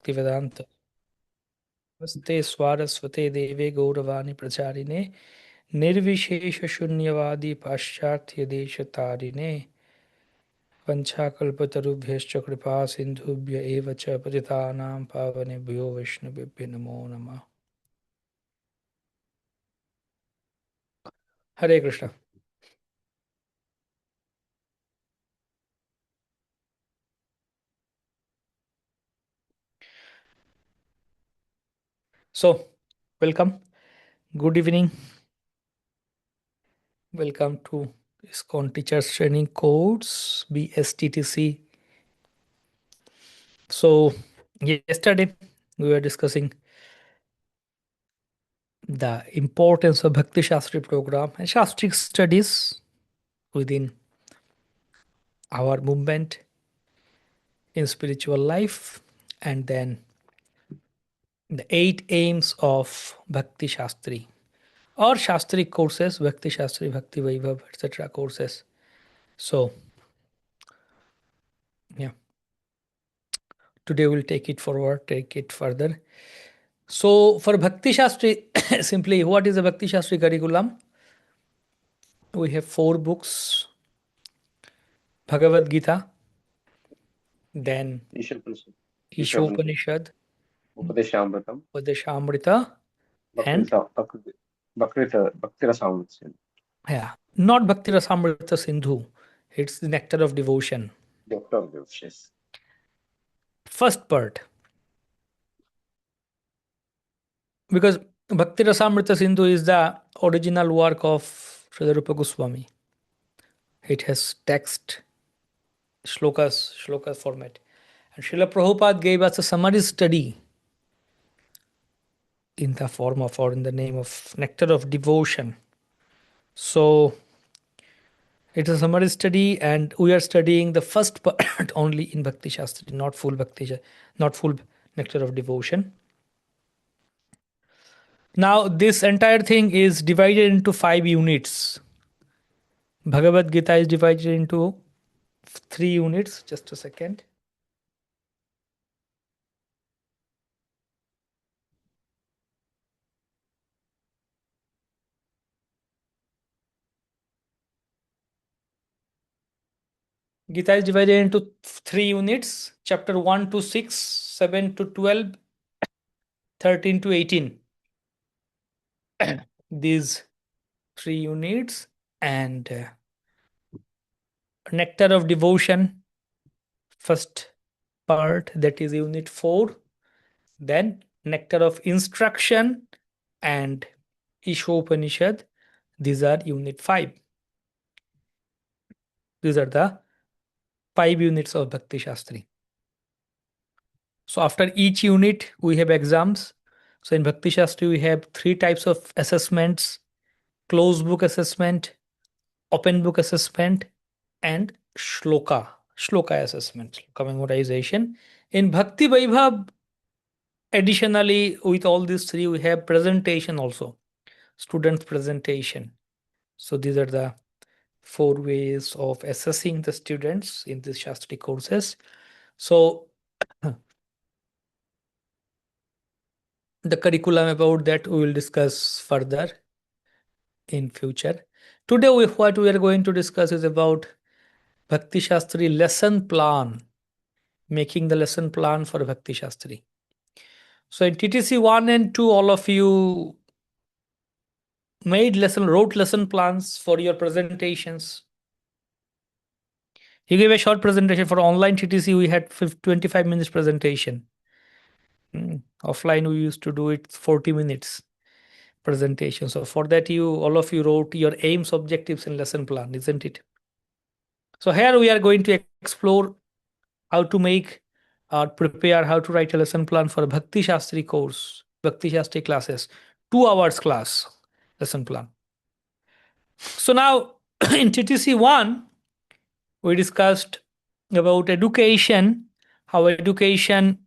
Bhaktivedanta. Namaste Swaraswate Deve Gauravani Pracharine Nirvishesha Shunyavadi Pascharthya Deshatarine Vanchakalpatarubhyascha Kripa Sindhubhya Eva Cha Patitanam Pavanebhyo Vaishnavibhyo Namo Namah. Hare Krishna. So, welcome. Good evening. Welcome to ISKCON Teachers Training Course, BSTTC. So, yesterday we were discussing the importance of Bhakti Shastri program and Shastric studies within our movement in spiritual life, and then the 8 aims of Bhakti Shastri or Shastri courses, Bhakti Shastri, Bhakti Vaibhav, etc. courses. So, yeah, today we'll take it forward, take it further. So, for Bhakti Shastri, simply what is the Bhakti Shastri curriculum? We have 4 books: Bhagavad Gita, then Ishopanishad, Ishopanishad, Upadeshamritam, Upadeshamrita, and Bhakti-rasamrita, yeah, not Bhakti Rasamrita Sindhu. It's the nectar of devotion. Nectar of Devotion. First part. Because Bhakti Rasamrita Sindhu is the original work of Srila Rupa Goswami. It has text, shlokas format. And Srila Prabhupada gave us a summary study in the form of or in the name of Nectar of Devotion. So it is a summary study, and we are studying the first part only in Bhakti Shastri, not full not full Nectar of Devotion. Now, this entire thing is divided into 5 units. Bhagavad Gita is divided into 3 units. Just a second. Gita is divided into 3 units: chapter 1 to 6, 7 to 12, 13 to 18. These 3 units, and Nectar of Devotion, first part, that is unit 4. Then Nectar of Instruction and Ishopanishad, these are unit 5. These are the 5 units of Bhakti Shastri. So after each unit, we have exams. So in Bhakti Shastri, we have 3 types of assessments: closed book assessment, open book assessment, and shloka assessment, shloka memorization. In Bhakti Vaibhav, additionally, with all these 3, we have presentation also, student presentation. So these are the 4 ways of assessing the students in these Shastri courses. So the curriculum about that we will discuss further in future. Today what we are going to discuss is about Bhakti Shastri lesson plan, making the lesson plan for Bhakti Shastri. So in TTC 1 and 2, all of you wrote lesson plans for your presentations. You gave a short presentation. For online TTC, we had 25 minutes presentation. Offline, we used to do it 40 minutes presentation. So for that, all of you wrote your aims, objectives, and lesson plan, isn't it? So here we are going to explore how to make or prepare, how to write a lesson plan for a Bhakti Shastri course, Bhakti Shastri classes, 2 hours class lesson plan. So now in TTC 1, we discussed about education, how education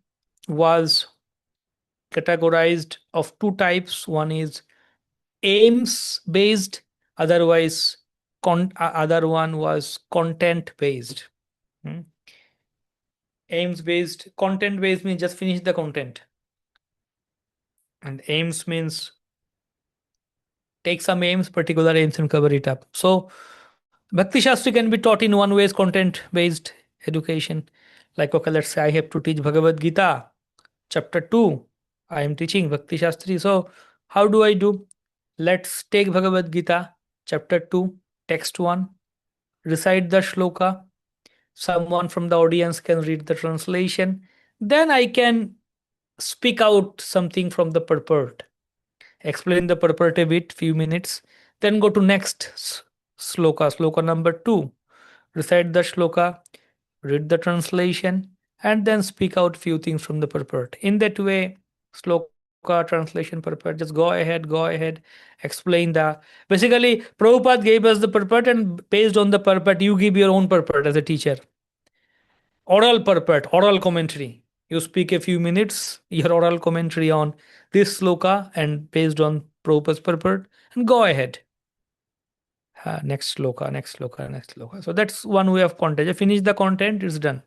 was categorized of 2 types. One is aims based, other one was content based. Aims based, content based means just finish the content. And aims means take some aims, particular aims, and cover it up. So Bhakti Shastri can be taught in one way is content based education. Like, okay, let's say I have to teach Bhagavad Gita, chapter 2. I am teaching Bhakti Shastri. So, how do I do? Let's take Bhagavad Gita, chapter 2, text 1, recite the shloka. Someone from the audience can read the translation. Then I can speak out something from the purport, explain the purport a bit, few minutes, then go to next sloka number 2, recite the shloka, read the translation, and then speak out few things from the purport. In that way, sloka, translation, purport, just go ahead, explain the. Basically, Prabhupada gave us the purport, and based on the purport, you give your own purport as a teacher. Oral purport, oral commentary. You speak a few minutes, your oral commentary on this sloka, and based on Prabhupada's purport, and go ahead. Next sloka. So that's one way of content. You finish the content, it's done.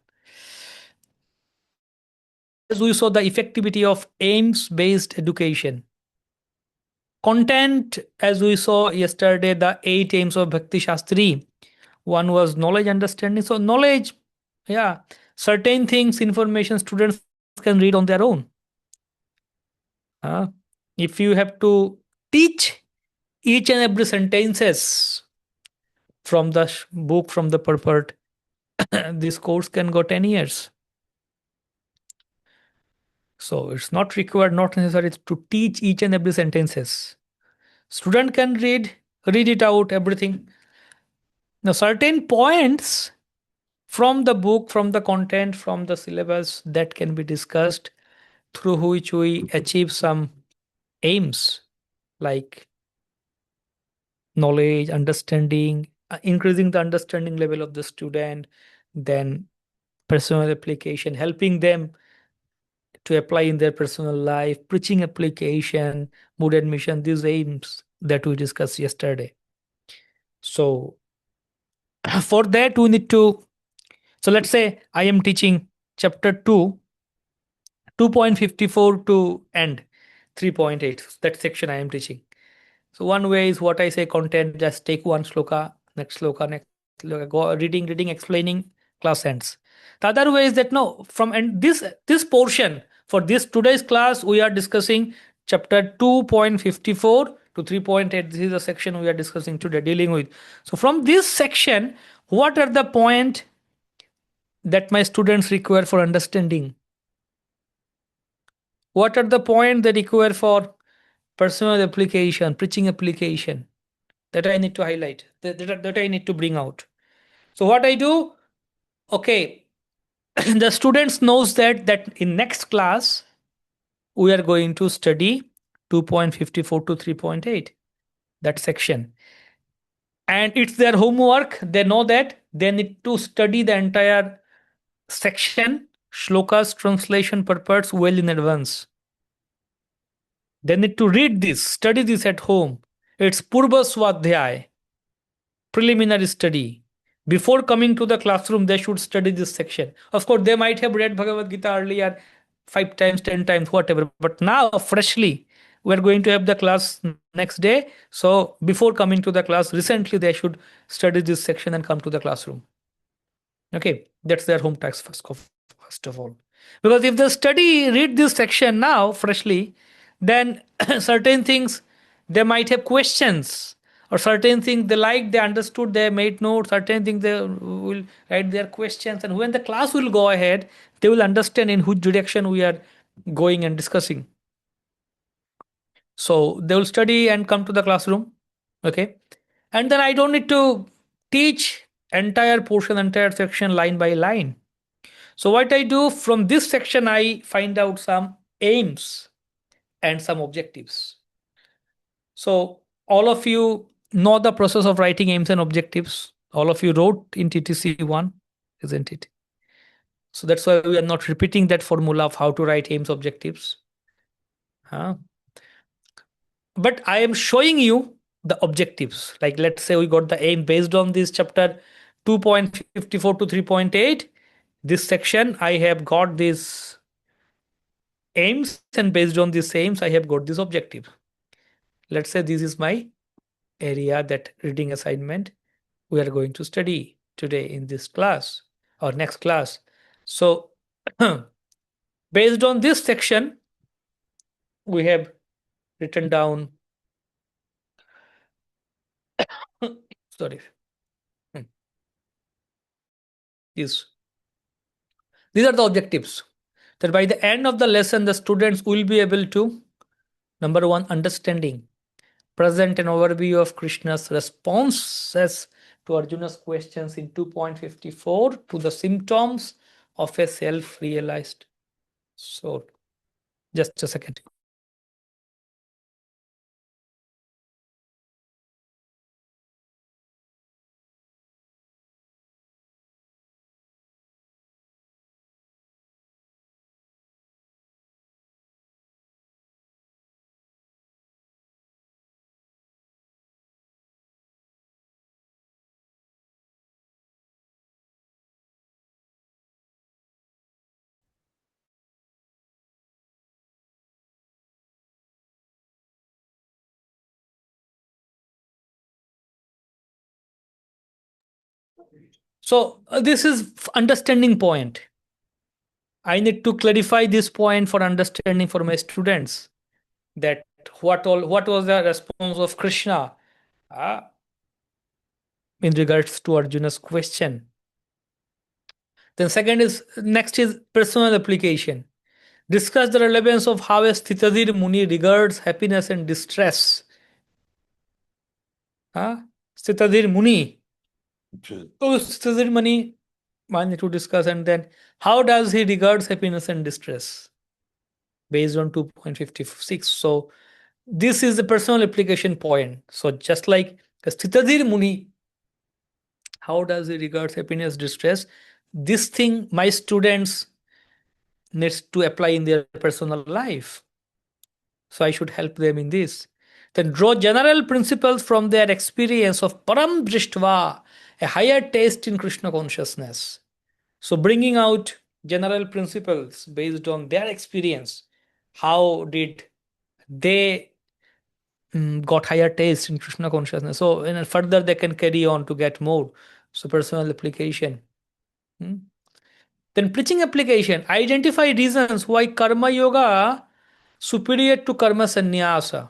As we saw the effectivity of aims based education. Content, as we saw yesterday, the 8 aims of Bhakti Shastri. One was knowledge, understanding. So, knowledge, yeah, certain things, information students can read on their own. If you have to teach each and every sentences from the book, from the purport, this course can go 10 years. So it's not required, not necessary to teach each and every sentences. Student can read it out, everything. Now, certain points from the book, from the content, from the syllabus that can be discussed, through which we achieve some aims like knowledge, understanding, increasing the understanding level of the student, then personal application, helping them to apply in their personal life, preaching application, mood admission, these aims that we discussed yesterday. So for that we need to, so let's say I am teaching chapter 2, 2.54 to end 3.8. That section I am teaching. So one way is what I say content, just take one sloka, next sloka, go reading, explaining, class ends. The other way is that no, from and this portion for this today's class we are discussing chapter 2.54 to 3.8. This is the section we are discussing today, dealing with. So from this section, what are the point that my students require for understanding? What are the point they require for personal application, preaching application? That I need to highlight, that I need to bring out. So what I do, okay, the students knows that in next class we are going to study 2.54 to 3.8, that section, and it's their homework. They know that they need to study the entire section, shlokas, translation, purports well in advance. They need to read this, study this at home. It's Purva Swadhyay, preliminary study. Before coming to the classroom, they should study this section. Of course, they might have read Bhagavad Gita earlier 5 times, 10 times, whatever. But now, freshly, we're going to have the class next day. So, before coming to the class, recently they should study this section and come to the classroom. Okay, that's their home task first of all. Because if they read this section now, freshly, then certain things they might have questions, or certain things they understood, they made notes, certain things they will write their questions, and when the class will go ahead, they will understand in which direction we are going and discussing. So they will study and come to the classroom. Okay, and then I don't need to teach entire portion, entire section line by line. So what I do from this section, I find out some aims and some objectives. So all of you know the process of writing aims and objectives. All of you wrote in TTC1, isn't it? So that's why we are not repeating that formula of how to write aims, objectives. But I am showing you the objectives. Like, let's say we got the aim based on this chapter 2.54 to 3.8. this section, I have got these aims, and based on these aims, I have got this objective. Let's say this is my area, that reading assignment we are going to study today in this class or next class. So based on this section, we have written down, sorry, these are the objectives. That by the end of the lesson, the students will be able to, number one, understanding, present an overview of Krishna's responses to Arjuna's questions in 2.54 to the symptoms of a self-realized soul. Just a second. So this is understanding point. I need to clarify this point for understanding for my students, that what was the response of Krishna in regards to Arjuna's question. Then next is personal application. Discuss the relevance of how a Sthitadir Muni regards happiness and distress. Sthitadir Muni. So Sthitadir Muni, I need to discuss, and then how does he regards happiness and distress based on 2.56. So this is the personal application point. So just like Sthitadir Muni, how does he regards happiness, distress? This thing my students needs to apply in their personal life. So I should help them in this. Then draw general principles from their experience of Param Drishtva, a higher taste in Krishna consciousness. So bringing out general principles based on their experience. How did they got higher taste in Krishna consciousness? So further they can carry on to get more. So personal application. Then preaching application. Identify reasons why Karma Yoga superior to Karma Sannyasa,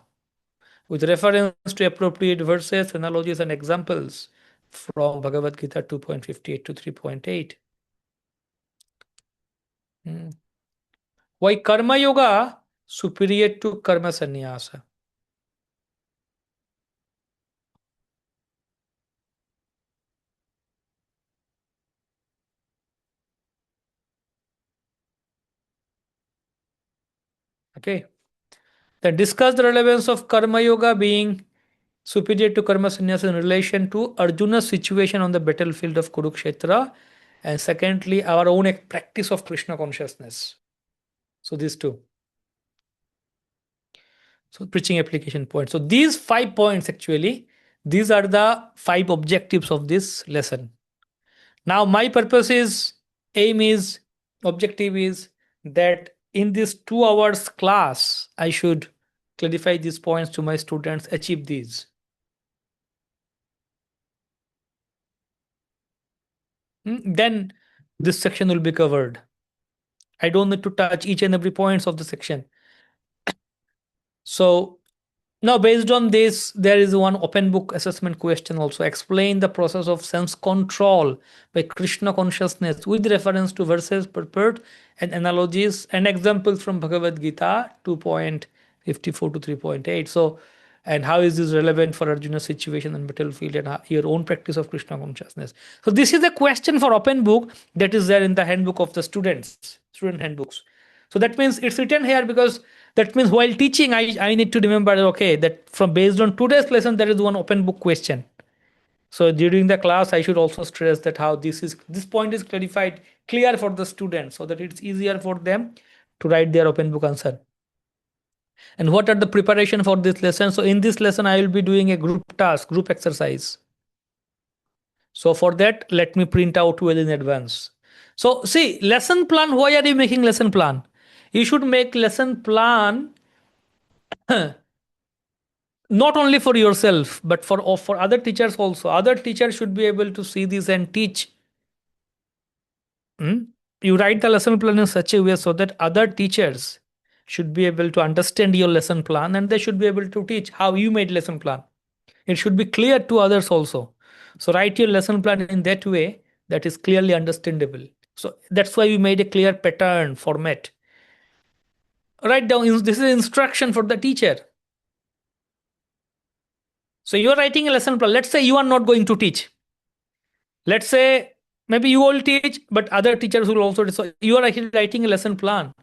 with reference to appropriate verses, analogies, and examples from Bhagavad Gita 2.58 to 3.8. Why Karma Yoga superior to Karma Sannyasa? Okay. Then discuss the relevance of Karma Yoga being superior to Karma Sannyasa in relation to Arjuna's situation on the battlefield of Kurukshetra, and secondly, our own practice of Krishna consciousness. So these two. So preaching application point. So these 5 points actually, these are the 5 objectives of this lesson. Now my purpose is, objective is that in this 2 hours class, I should clarify these points to my students, achieve these. Then this section will be covered. I don't need to touch each and every points of the section. So now based on this, there is one open book assessment question also. Explain the process of sense control by Krishna consciousness with reference to verses, purport, and analogies and examples from Bhagavad Gita 2.54 to 3.8. So, and how is this relevant for Arjuna's situation and battlefield and your own practice of Krishna consciousness? So this is a question for open book that is there in the handbook of the student handbooks. So that means it's written here because that means while teaching, I need to remember, okay, that from based on today's lesson, there is one open book question. So during the class, I should also stress that how this point is clarified, clear for the students, so that it's easier for them to write their open book answer. And what are the preparation for this lesson? So in this lesson, I will be doing a group task, group exercise. So for that, let me print out well in advance. So see, lesson plan, why are you making lesson plan? You should make lesson plan not only for yourself, but for other teachers also. Other teachers should be able to see this and teach. Hmm? You write the lesson plan in such a way so that other teachers should be able to understand your lesson plan and they should be able to teach how you made lesson plan. It should be clear to others also. So write your lesson plan in that way that is clearly understandable. So that's why we made a clear pattern format. Write down, this is instruction for the teacher. So you are writing a lesson plan. Let's say you are not going to teach. Let's say maybe you will teach, but other teachers will also. So you are actually writing a lesson plan.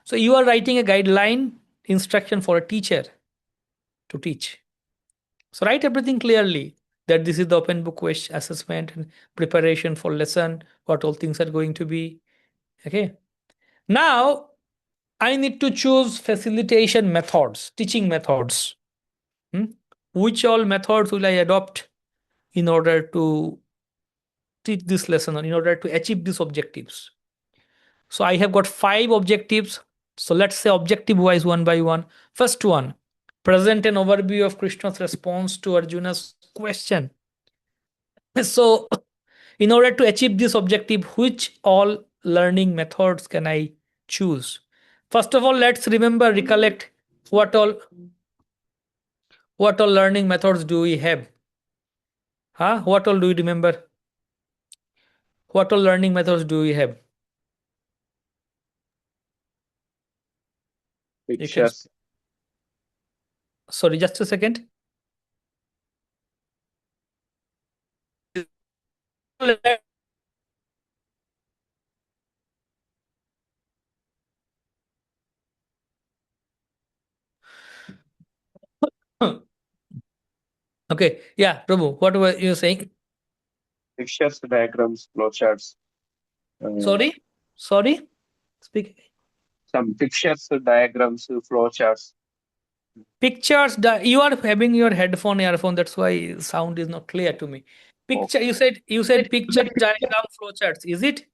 So you are writing a guideline instruction for a teacher to teach. So write everything clearly that this is the open book question assessment and preparation for lesson, what all things are going to be. Okay. Now I need to choose facilitation methods, teaching methods. Which all methods will I adopt in order to teach this lesson or in order to achieve these objectives? So I have got 5 objectives. So let's say objective wise one by one. First one, present an overview of Krishna's response to Arjuna's question. So in order to achieve this objective, which all learning methods can I choose? First of all, let's recollect what all learning methods do we have? What all do you remember? What all learning methods do we have? You can. Pictures, Sorry, just a second. Okay, yeah, Prabhu, what were you saying? pictures, diagrams, flowcharts. Sorry, speak. Some pictures, diagrams, flowcharts. Pictures. You are having your earphone. That's why sound is not clear to me. Picture. You said picture, diagram, flowcharts. Is it?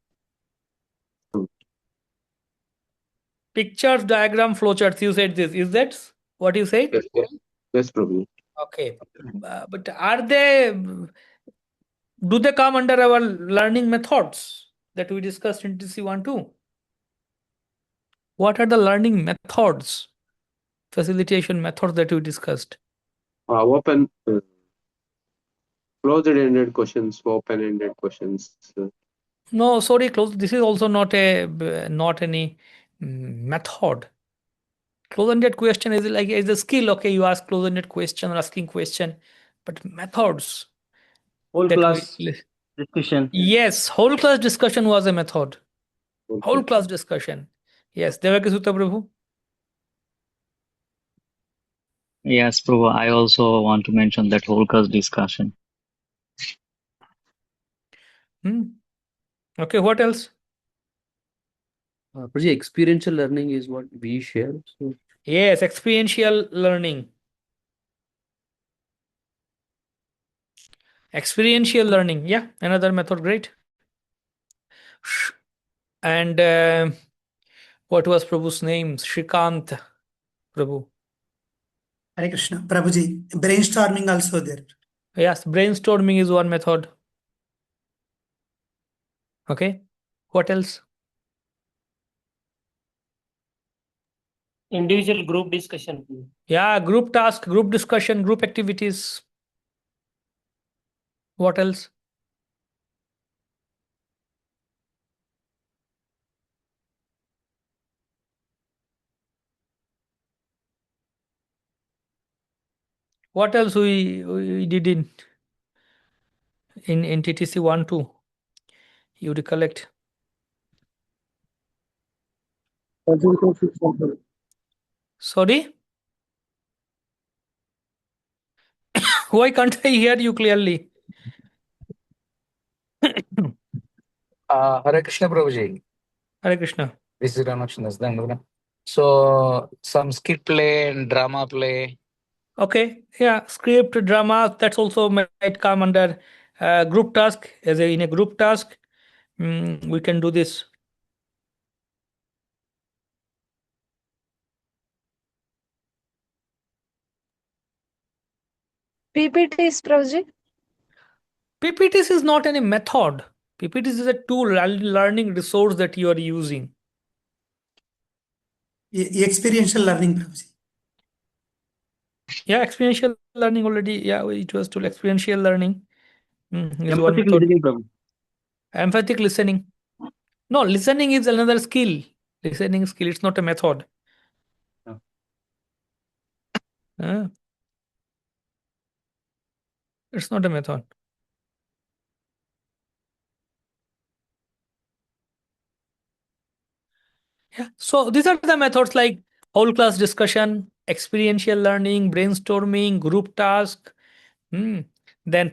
Pictures, diagram, flowcharts. You said this. Is that what you said? Yes, yes. Yes, Prabhu. Okay. But are they? Do they come under our learning methods that we discussed in TC12? What are the learning methods, facilitation methods that we discussed? Open, closed-ended questions, open-ended questions. No, sorry, close. This is also not any method. Close-ended question is like is a skill. Okay, you ask close-ended question or asking question, but methods. Whole that class we- discussion. Yes, whole class discussion was a method. Okay. Whole class discussion. Yes, Devaki Sutta Prabhu. Yes, Prabhu, I also want to mention that whole class discussion. Okay, what else? Prabhuji, experiential learning is what we share. So Yes, experiential learning. Experiential learning. Yeah, another method. Great. And what was Prabhu's name? Shrikant Prabhu. Hare Krishna. Prabhuji, brainstorming also there. Yes, brainstorming is one method. Okay. What else? Individual group discussion. Yeah, group task, group discussion, group activities. What else? What else we did in TTC 1-2? You recollect? Sorry? Why can't I hear you clearly? Hare Krishna Prabhuji. Hare Krishna. This is Ramakrishna. So some skit play and drama play. Okay, yeah, script, drama, that's also might come under group task, in a group task. We can do this. PPTs, Prabhuji. PPTs is not any method. PPTs is a tool, learning resource that you are using. Experiential learning, Prabhuji. Yeah, experiential learning already. Yeah, it was tool. Experiential learning is one Empathic method. listening, Prabhu. Empathic listening. No, listening is another skill. Listening skill. It's not a method. Oh. It's not a method. Yeah. So these are the methods like whole class discussion, experiential learning, brainstorming, group task, then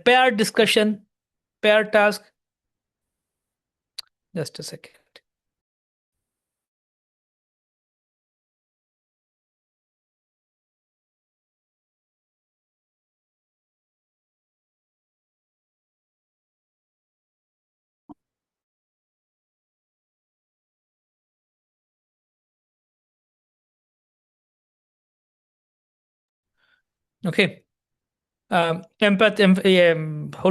pair discussion, pair task. Just a second. Okay. Whole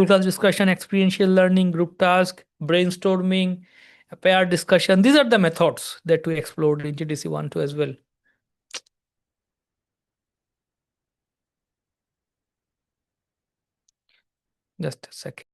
class discussion, experiential learning, group task, brainstorming, a pair discussion. These are the methods that we explored in GDC 1.2 as well. Just a second.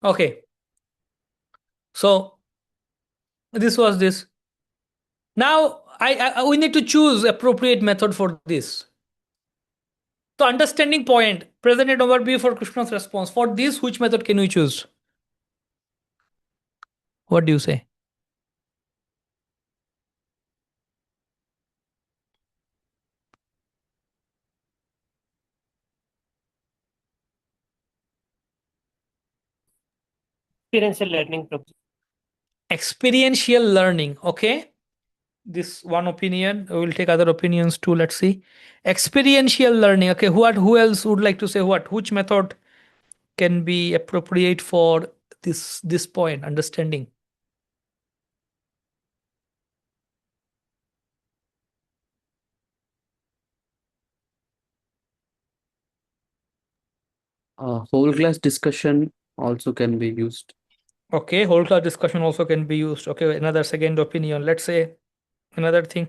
Okay. So this was this. Now we need to choose appropriate method for this. So understanding point, present and overview for Krishna's response. For this, which method can we choose? What do you say? Experiential learning, Prabhuji. Experiential learning. Okay. This one opinion. We will take other opinions too. Let's see. Experiential learning. Okay. Who else would like to say what? Which method can be appropriate for this point? Understanding. Whole class discussion also can be used. Okay. Whole class discussion also can be used. Okay. Another second opinion. Let's say another thing.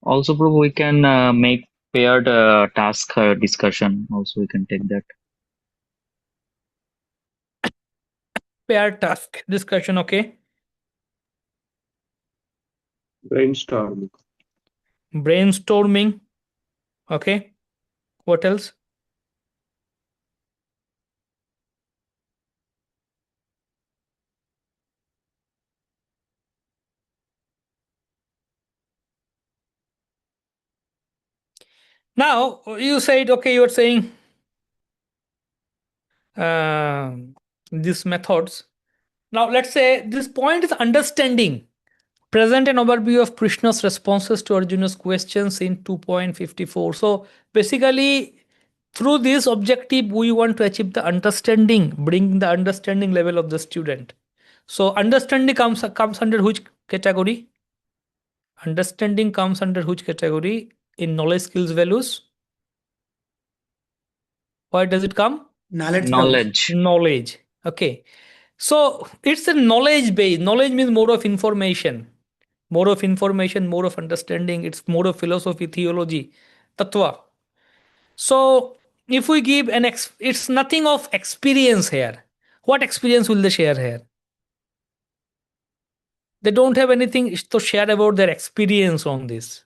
Also, Prabhu, we can make paired task discussion. Also, we can take that. Pair task discussion. Okay. Brainstorm. Brainstorming. Okay. What else? Now you said, okay, you are saying these methods. Now let's say this point is understanding. Present an overview of Krishna's responses to Arjuna's questions in 2.54. So basically, through this objective, we want to achieve the understanding, bring the understanding level of the student. So understanding comes under which category? Understanding comes under which category? In knowledge, skills, values. Why does it come? Knowledge, Prabhuji. Knowledge. Knowledge. Okay. So it's a knowledge base. Knowledge means more of information. More of information, more of understanding. It's more of philosophy, theology, tattva. So if we give it's nothing of experience here. What experience will they share here? They don't have anything to share about their experience on this.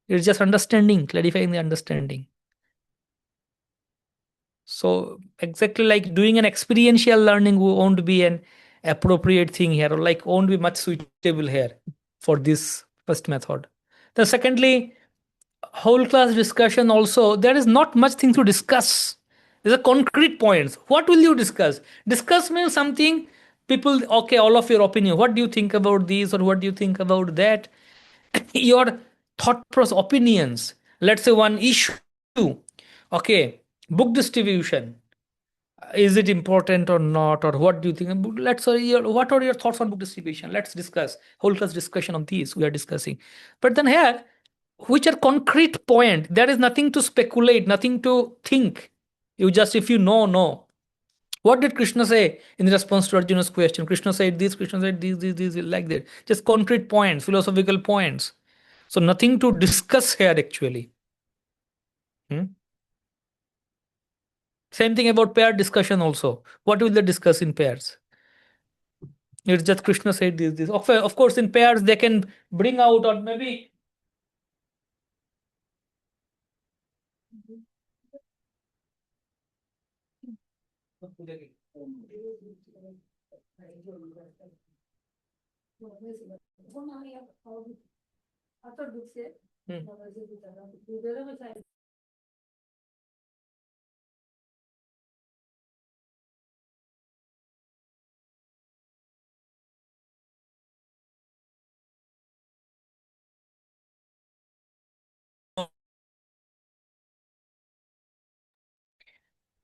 It's just understanding, clarifying the understanding. So exactly like doing an experiential learning won't be an appropriate thing here, or like won't be much suitable here for this first method. Then secondly, whole class discussion also, there is not much thing to discuss. There's a concrete points. What will you discuss? Discuss means something people, okay, all of your opinion. What do you think about this, or what do you think about that? Your thought process, opinions. Let's say one issue. Okay, book distribution. Is it important or not, or what do you think? Let's say what are your thoughts on book distribution? Let's discuss whole class discussion on these. We are discussing, but then here, which are concrete point. There is nothing to speculate, nothing to think. You just, if you know. What did Krishna say in response to Arjuna's question? Krishna said this, Krishna said this, like that. Just concrete points, philosophical points. So nothing to discuss here actually. Same thing about pair discussion also. What will they discuss in pairs? It's just Krishna said this. Of course, in pairs they can bring out, or maybe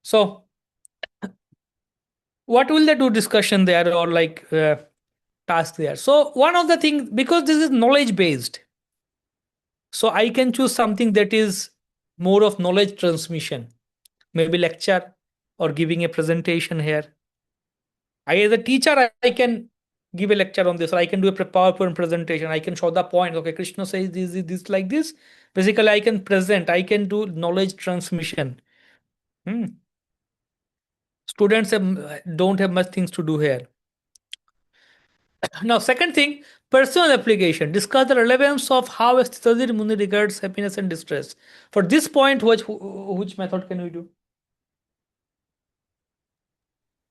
so what will they do discussion there, or like task there? So one of the things, because this is knowledge based, so I can choose something that is more of knowledge transmission, maybe lecture or giving a presentation here. I, as a teacher, I can give a lecture on this, or I can do a PowerPoint presentation. I can show the point. Okay, Krishna says this like this. Basically, I can present. I can do knowledge transmission. Students don't have much things to do here. Now, second thing, personal application. Discuss the relevance of how a Sthitadir Muni regards happiness and distress. For this point, which method can we do?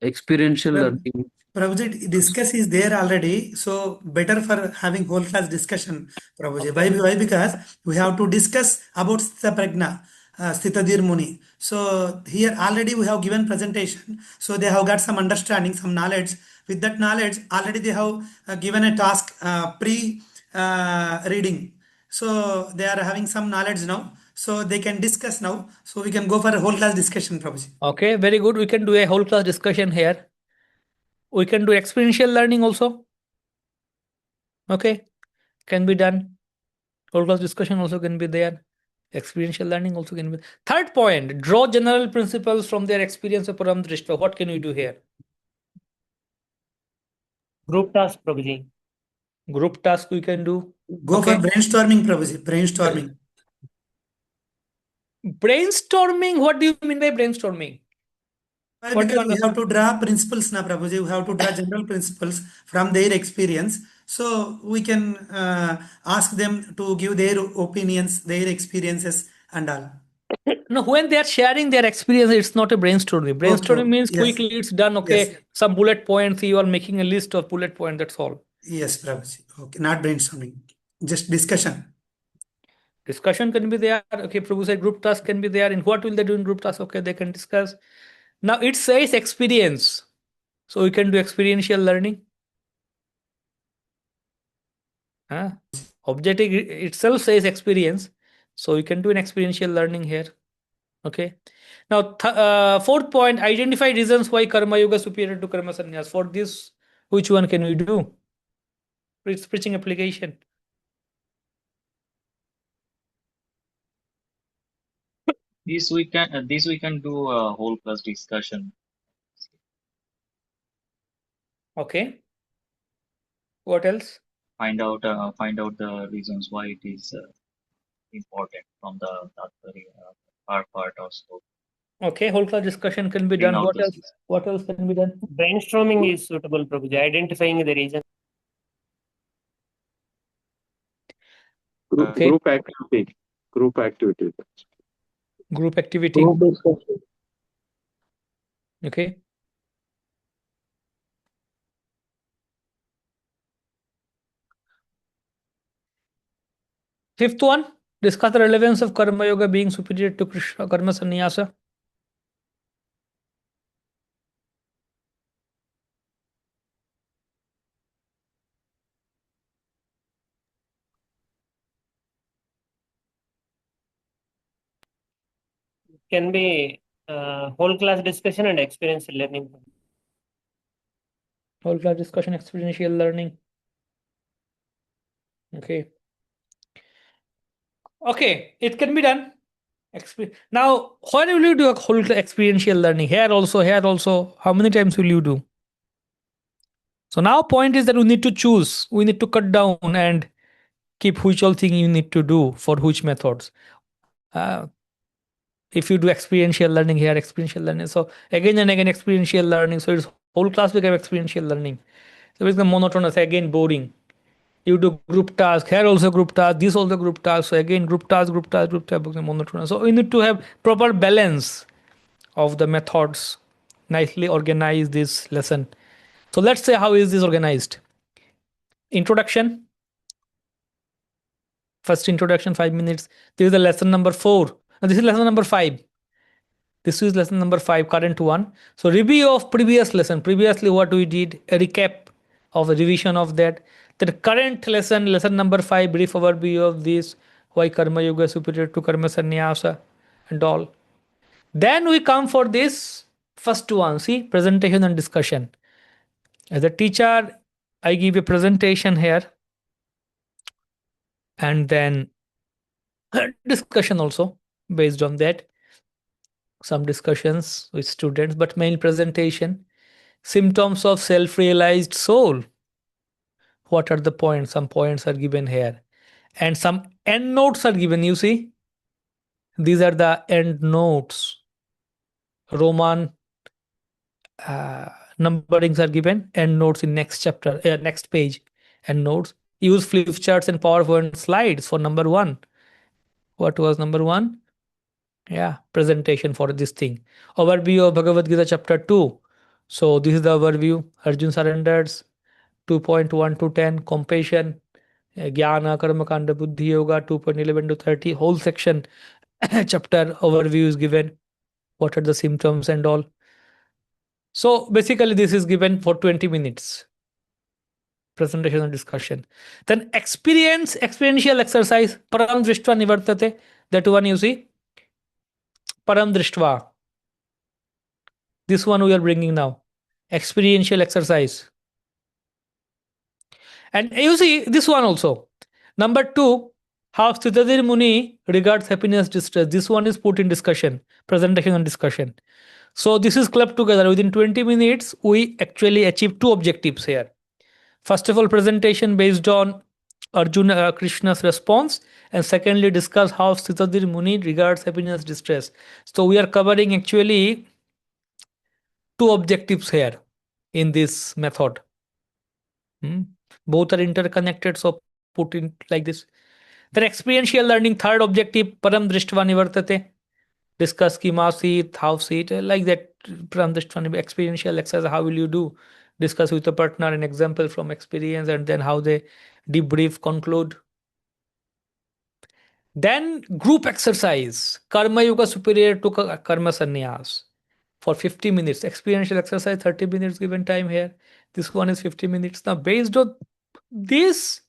Experiential Well, learning. Prabhuji, discuss is there already, so better for having whole class discussion, Prabhuji. Why? Because we have to discuss about Sthita Prajna, Sthitadir Muni. So here already we have given presentation, so they have got some understanding, some knowledge. With that knowledge, already they have given a task reading. So they are having some knowledge now, so they can discuss now. So we can go for a whole class discussion, Prabhuji. Okay, very good. We can do a whole class discussion here. We can do experiential learning also. Okay, can be done. Whole class discussion also can be there. Experiential learning also can be. Third point, draw general principles from their experience of Param Drishta. What can we do here? Group task, Prabhuji. Group task we can do. Go Okay. for brainstorming, Prabhuji. Brainstorming. Brainstorming, what do you mean by brainstorming? Why? What do you Because we have understand? to draw principles now, Prabhuji. We have to draw general principles from their experience. So we can ask them to give their opinions, their experiences, and all. No, when they are sharing their experience, it's not a brainstorming. Brainstorming Okay. means Yes. quickly it's done. Okay, Yes. some bullet points. You are making a list of bullet points. That's all. Yes, Prabhuji. Okay, not brainstorming. Just discussion. Discussion can be there. Okay, Prabhu said group task can be there. And what will they do in group task? Okay, they can discuss. Now it says experience. So we can do experiential learning. Objective itself says experience. So we can do an experiential learning here. Okay. Now, fourth point, identify reasons why Karma Yoga is superior to Karma Sannyas. For this, which one can we do? It's preaching application. This we can do a whole class discussion. Okay. What else? Find out the reasons why it is important from the part also. Okay, whole class discussion can be Bring done. out What those else? What else can be done? Brainstorming is suitable, Prabhuji. Identifying the reason. Okay. Group activity. Group activity. Group activity. Group discussion. Okay. Fifth one, discuss the relevance of Karma Yoga being superior to Krishna Karma Sannyasa. Can be whole class discussion and experience learning. Whole class discussion, experiential learning. Okay. Okay, it can be done. Now, when will you do a whole experiential learning? Here also. How many times will you do? So now point is that we need to choose. We need to cut down and keep which all thing you need to do for which methods. If you do experiential learning here, experiential learning. So again and again experiential learning. So it's whole class become experiential learning. So it's the monotonous, again boring. You do group task, here also group task, this also group task. So again group task, monotonous. So we need to have proper balance of the methods, nicely organize this lesson. So let's say how is this organized? Introduction. First introduction, 5 minutes. This is the lesson number 4. Now this is lesson number 5. This is lesson number 5, current one. So review of previous lesson. Previously what we did, a recap of a revision of that. The current lesson, lesson number 5, brief overview of this, why Karma Yoga is superior to Karma Sannyasa and all. Then we come for this first one, see, presentation and discussion. As a teacher, I give a presentation here and then discussion also based on that. Some discussions with students, but main presentation. Symptoms of self-realized soul. What are the points? Some points are given here. And some end notes are given, you see. These are the end notes. Roman numberings are given. End notes in next chapter, next page. End notes. Use flip charts and PowerPoint slides for number 1. What was number 1? Yeah, presentation for this thing. Overview of Bhagavad Gita chapter 2. So this is the overview. Arjun surrenders. 2.1 to 10, compassion, Jnana, Karma Kanda, Buddhi Yoga, 2.11 to 30, whole section, chapter overview is given. What are the symptoms and all. So basically this is given for 20 minutes. Presentation and discussion. Then experiential exercise, Param Drishtva Nivartate, that one you see. Param Drishtva. This one we are bringing now. Experiential exercise. And you see this one also. Number 2, how Sthitadir Muni regards happiness distress. This one is put in discussion, presentation and discussion. So this is clubbed together. Within 20 minutes, we actually achieve 2 objectives here. First of all, presentation based on Arjuna Krishna's response, and secondly, discuss how Sthitadir Muni regards happiness distress. So we are covering actually 2 objectives here in this method. Both are interconnected, so put in like this. Then experiential learning, third objective, Param Drishtva Nivartate. Discuss schema seat, how seat, like that. Param Drishtva experiential exercise, how will you do? Discuss with a partner an example from experience, and then how they debrief, conclude. Then group exercise, Karma Yoga superior to Karma Sannyas. For 50 minutes, experiential exercise, 30 minutes given time here. This one is 50 minutes. Now based on this,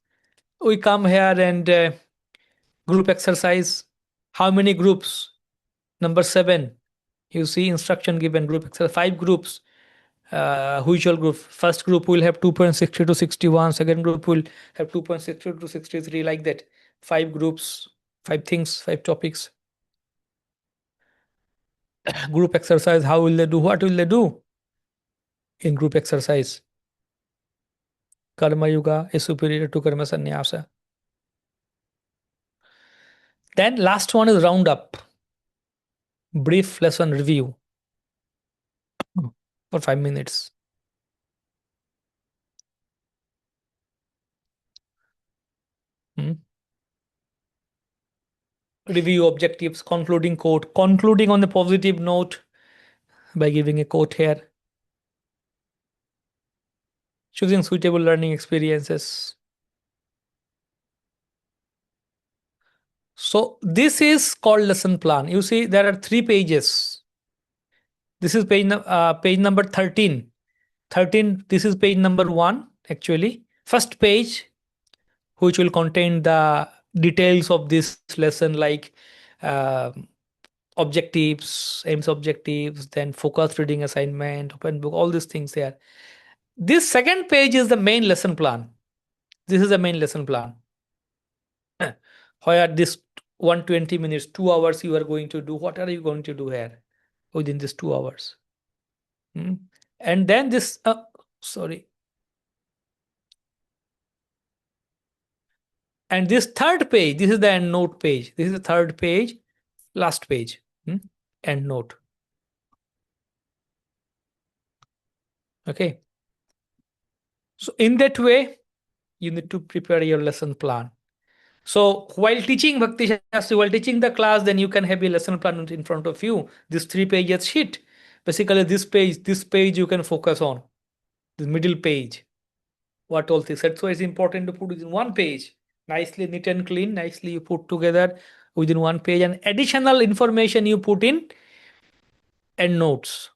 we come here and group exercise. How many groups? Number 7, you see instruction given, group exercise, 5 groups. Which all group? First group will have 2.60 to 61. Second group will have 2.60 to 63, like that. 5 groups, 5 things, 5 topics. Group exercise, how will they do? What will they do in group exercise? Karma Yoga is superior to Karma Sannyasa. Then last one is roundup. Brief lesson review for 5 minutes. Review objectives, concluding quote, concluding on the positive note. by giving a quote here. Choosing suitable learning experiences. So this is called lesson plan. You see, there are 3 pages. This is page number 13. 13, this is page number 1, actually. First page, which will contain the details of this lesson, like objectives, aims objectives, then focused reading assignment, open book, all these things here. This second page is the main lesson plan. This is the main lesson plan. Where this 120 minutes, 2 hours you are going to do, what are you going to do here within these 2 hours? And then this, and this third page, this is the end note page. This is the third page, last page, end note. Okay. So in that way, you need to prepare your lesson plan. So while teaching Bhakti Shastri, while teaching the class, then you can have a lesson plan in front of you. This 3 pages sheet. Basically, this page you can focus on. The middle page. What all things. That's why it's important to put it in one page. Nicely neat and clean, nicely you put together within one page, and additional information you put in end notes.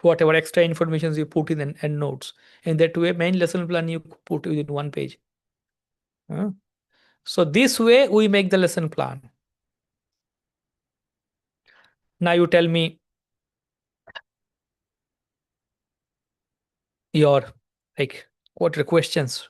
Whatever extra information you put in end notes. In that way, main lesson plan you put within one page. So this way we make the lesson plan. Now you tell me your, like, what are the questions?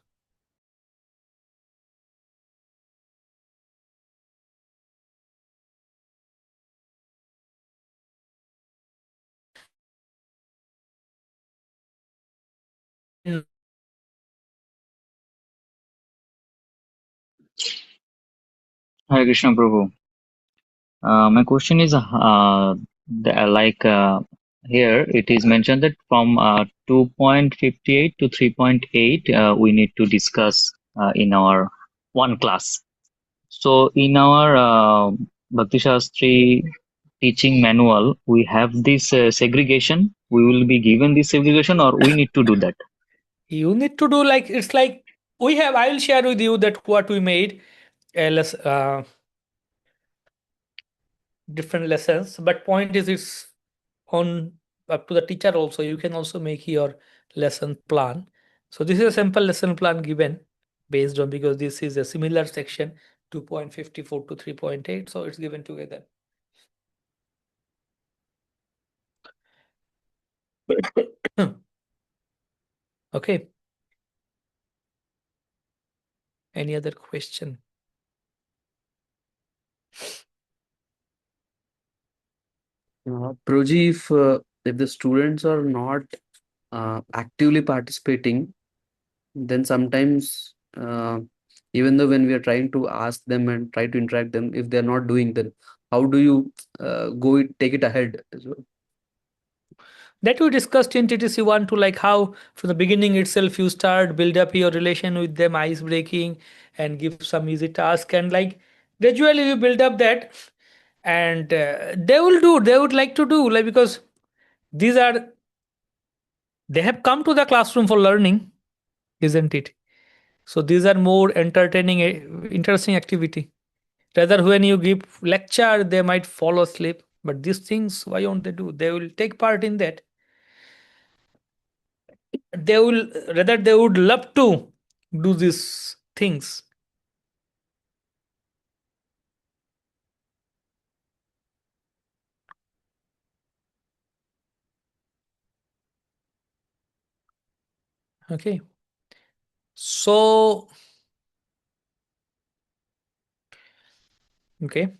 Hare Krishna Prabhu. My question is here it is mentioned that from 2.58 to 3.8 we need to discuss in our one class. So in our Bhakti Shastri teaching manual, we have this segregation. We will be given this segregation, or we need to do that? You need to do like, it's like we have, I will share with you that what we made different lessons, but point is it's on up to the teacher also. You can also make your lesson plan. So this is a simple lesson plan given based on, because this is a similar section 2.54 to 3.8, so it's given together. Okay. Any other question? Proji, if the students are not actively participating, then sometimes even though when we are trying to ask them and try to interact them, if they're not doing, then how do you take it ahead as well? That we discussed in TTC 1 to, like, how from the beginning itself you start build up your relation with them, ice breaking, and give some easy task, and like gradually you build up that, and they would like to do, like, because they have come to the classroom for learning, isn't it? So these are more entertaining, interesting activity. Rather, when you give lecture, they might fall asleep. But these things, why won't they do? They will take part in that. They would love to do these things. Okay. So, okay.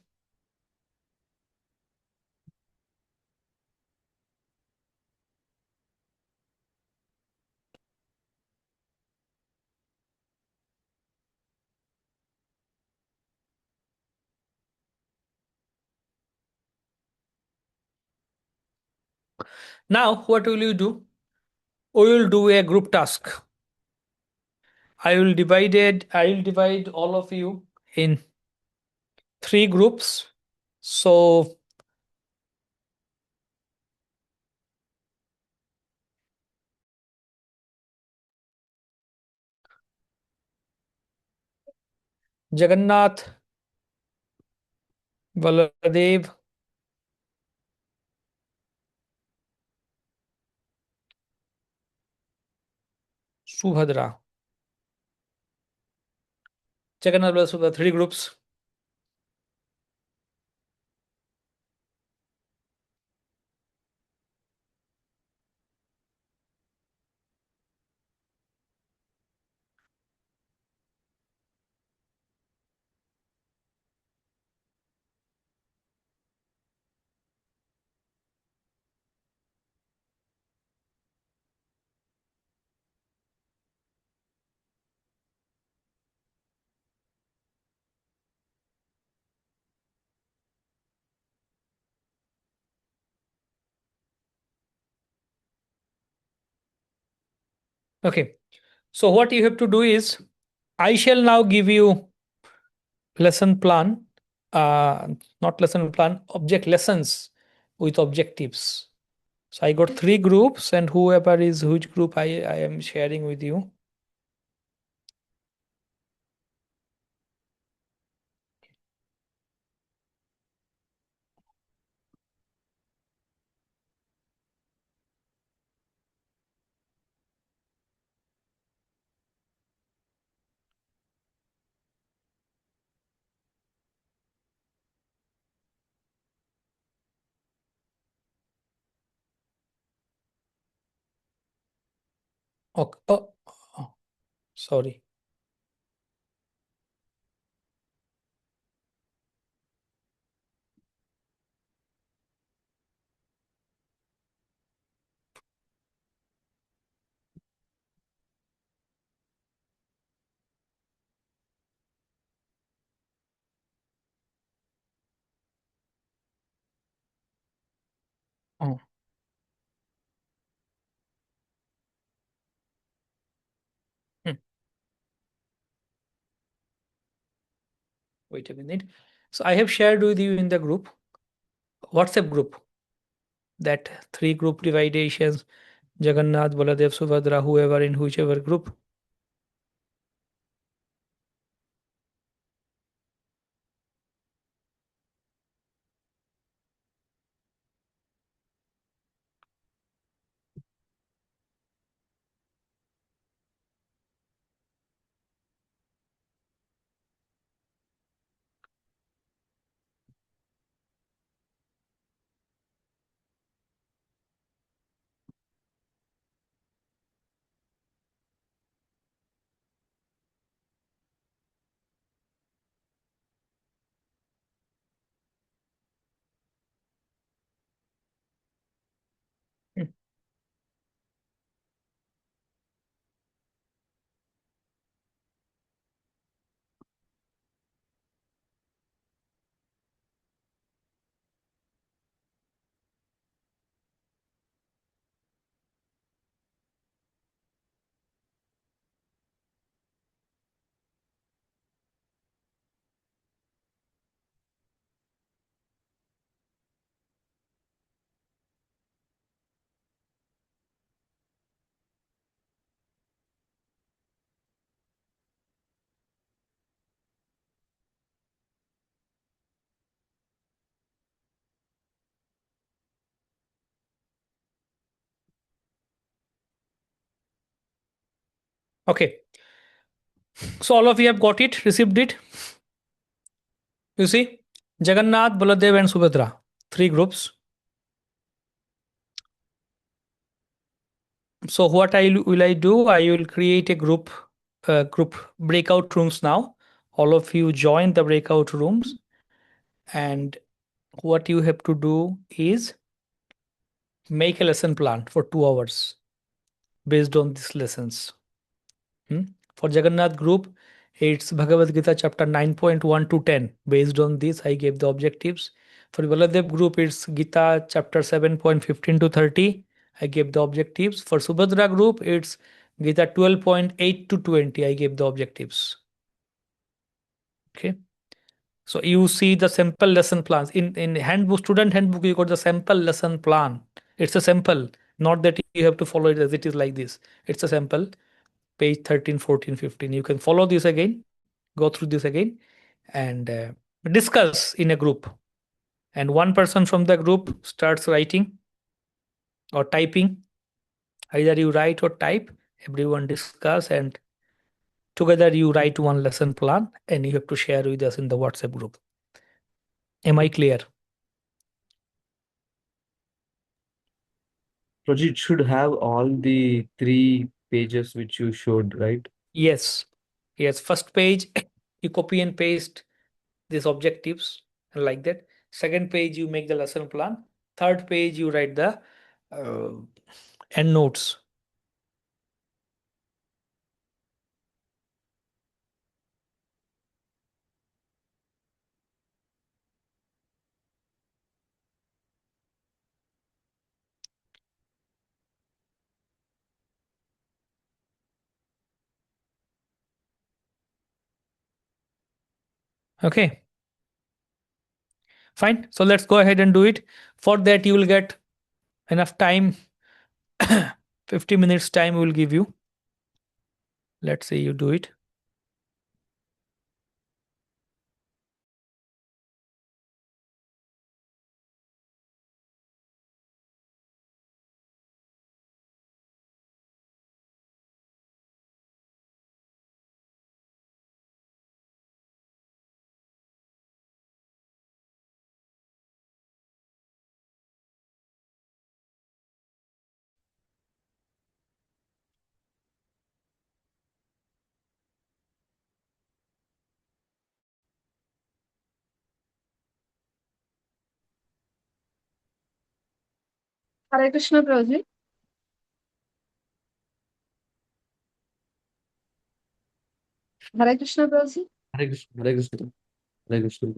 Now, what will you do? We will do a group task. I will divide all of you in 3 groups. So Jagannath, Baladev, Subhadra. Jagannath, Baladev, Subhadra, 3 groups. Okay. So what you have to do is, I shall now give you lesson plan, not lesson plan, object lessons with objectives. So I got 3 groups, and whoever is which group I am sharing with you. Okay. Oh, sorry. Oh. Hmm. Wait a minute. So I have shared with you in the group, WhatsApp group, that 3 group dividations, Jagannath, Baladev, Subhadra, whoever in whichever group. Hmm. Okay. So all of you have got it, received it. You see, Jagannath, Baladev, and Subhadra, 3 groups. So what will I do? I will create a group breakout rooms now. All of you join the breakout rooms, and what you have to do is make a lesson plan for 2 hours based on these lessons. For Jagannath group, it's Bhagavad Gita chapter 9.1 to 10. Based on this, I gave the objectives. For Baladev group, it's Gita chapter 7.15 to 30. I gave the objectives. For Subhadra group, it's Gita 12.8 to 20. I gave the objectives. Okay. So you see the sample lesson plans. In handbook, student handbook, you got the sample lesson plan. It's a sample, not that you have to follow it as it is like this. It's a sample. Page 13, 14, 15. You can follow this again. go through this again and discuss in a group. And one person from the group starts writing or typing. Either you write or type, everyone discuss, and together you write one lesson plan and you have to share with us in the WhatsApp group. Am I clear? Project it should have all the 3 pages which you showed, right? Yes. Yes. First page, you copy and paste these objectives and like that. Second page, you make the lesson plan. Third page, you write the end notes. Okay. Fine. So let's go ahead and do it. For that, you will get enough time. 50 minutes time we will give you. Let's say you do it. Hare Krishna Prabhuji. Hare Krishna Prabhuji. Hare Krishna, Hare Krishna, Hare Krishna.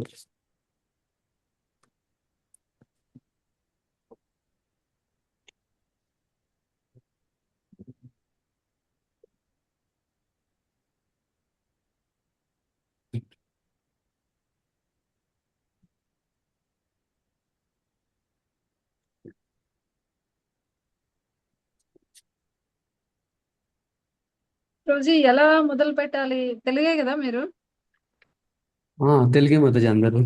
Prabhuji ఎలా మొదలు పెట్టాలి తెలుగే కదా మీరు? తెలుగే మాతాజీ అందరూ.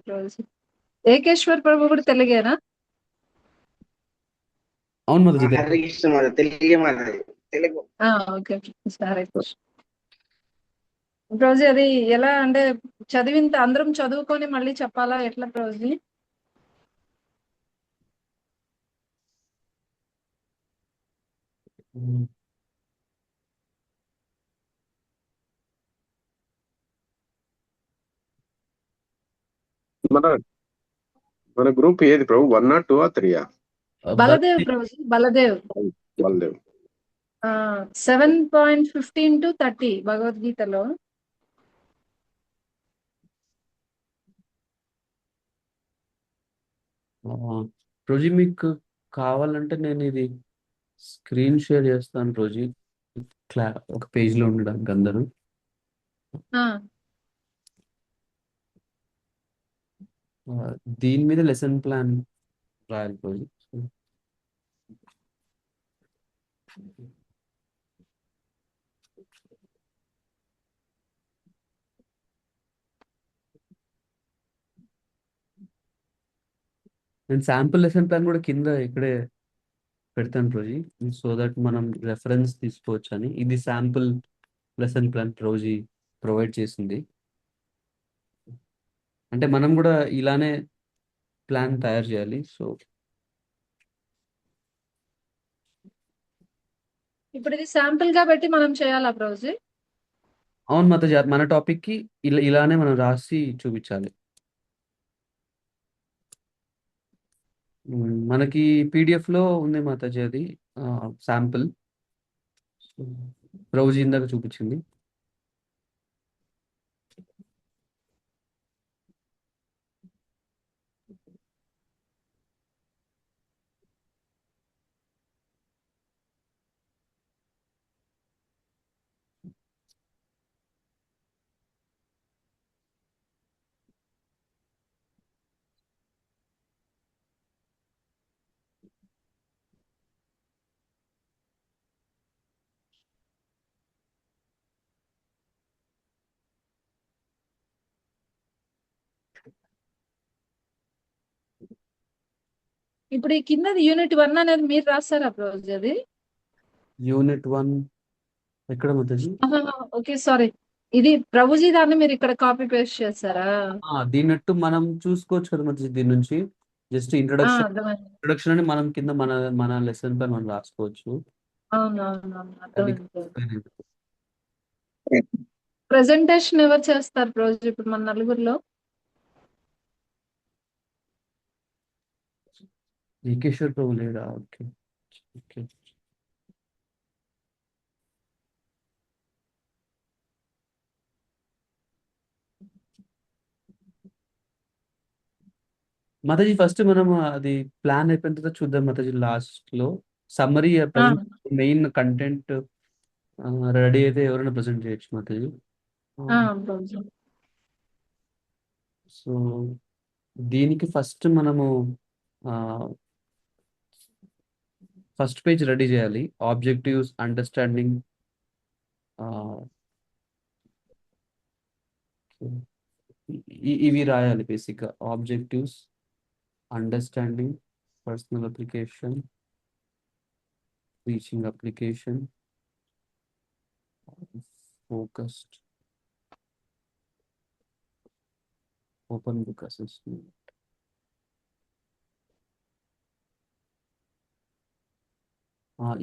ప్రభుజీ ఏకేశ్వర్ ప్రభు కూడా తెలుగేనా? అవును మాతాజీ. హరే కృష్ణ మాత తెలుగే మాత తెలుగు. ఓకే హరే కృష్ణ. ప్రభుజీ అది ఎలా అంటే చదివిన అందరం చదువుకొని మళ్ళీ చెప్పాలా ఎట్లా ప్రభుజీ? మన మన గ్రూప్ ఏది ప్రభు 1 or 2 or 3? Baldev Prabhuji, Baldev. Baldev. 7.15 to 30 భగవద్గీతలో. రోజీ మీకు కావాలంటే నేను ఇది స్క్రీన్ షేర్ చేస్తాను రోజీ, ఒక పేజ్ లో ఉండడానికి అందరూ. దీని మీద లెసన్ ప్లాన్ రాయాలి రోజీ. నేను శాంపుల్ లెసన్ ప్లాన్ కూడా కింద ఇక్కడే పెడతాను రోజీ, సో దట్ మనం రెఫరెన్స్ తీసుకోవచ్చు అని. ఇది sample lesson plan Rosy provide చేసింది. అంటే మనం కూడా ఇలానే ప్లాన్ తయారు చేయాలి. సో ఇప్పుడు ఇది శాంపుల్ గా పెట్టి మనం చేయాలా ప్రభుజీ? అవును మాతాజీ, మన టాపిక్ కి ఇలానే మనం రాసి చూపించాలి. మనకి PDF లో ఉంది మాతాజీ అది శాంపుల్. రోజు ఇందాక చూపించింది. ఇప్పుడు ఈ కిందది యూనిట్ 1 అనేది మీరు రాస్తారా ప్రభుజీ అది? యూనిట్ 1 ఎక్కడ మాతాజీ? ఓకే సారీ, ఇది ప్రభుజీ దాన్ని మీరు ఇక్కడ కాపీ పేస్ట్ చేస్తారా? దీన్నట్టు మనం చూసుకోవచ్చు కదా మాతాజీ. దీని నుంచి జస్ట్ ఇంట్రొడక్షన్ అర్థమైంది. అని మనం కింద మన మన లెసన్ పైన మనం రాసుకోవచ్చు. అవునవునవును, అది అర్థమైంది. ప్రెజెంటేషన్ ఎవరు చేస్తారు ప్రభుజీ ఇప్పుడు మన నలుగురిలో? ఏకేశ్వర్ ప్రభు లేడా? Okay okay. మాతాజీ ఫస్ట్ మనం అది ప్లాన్ అయిపోయిన తర్వాత చూద్దాం మాతాజీ. లాస్ట్ లో summary present main content ready అయితే ఎవరైనా ప్రజెంట్ చేయొచ్చు మాతాజీ. ప్రభుజీ. సో దీనికి ఫస్ట్ మనము ఫస్ట్ పేజ్ రెడీ చేయాలి. ఆబ్జెక్టివ్స్, అండర్స్టాండింగ్, ఇవి రాయాలి బేసిక్గా. Objectives, understanding, personal application, reaching application, focused, open book assessment.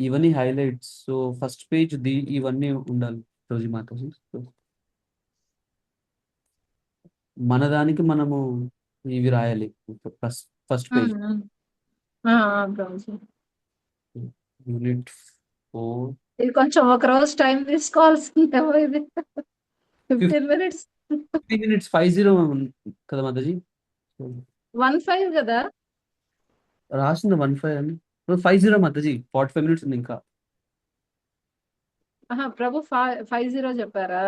ఇవన్నీ హైలైట్స్. సో ఫస్ట్ పేజ్ ఇవన్నీ ఉండాలి రోజు మాతాజీ. మన దానికి మనము ఇవి రాయాలి ఫస్ట్ పేజ్. ప్రభుజీ, యూనిట్ 4 ఇది కొంచెం ఒక రోజు టైం తీసుకోవాల్సిందేమో ఇది. 15 minutes. 15 minutes 50 కదా మాతాజీ? 15 కదా? రాసింది 15 అని. 50 మాతాజీ. 45 minutes ఉంది ఇంకా. ప్రభు 50 చెప్పారా?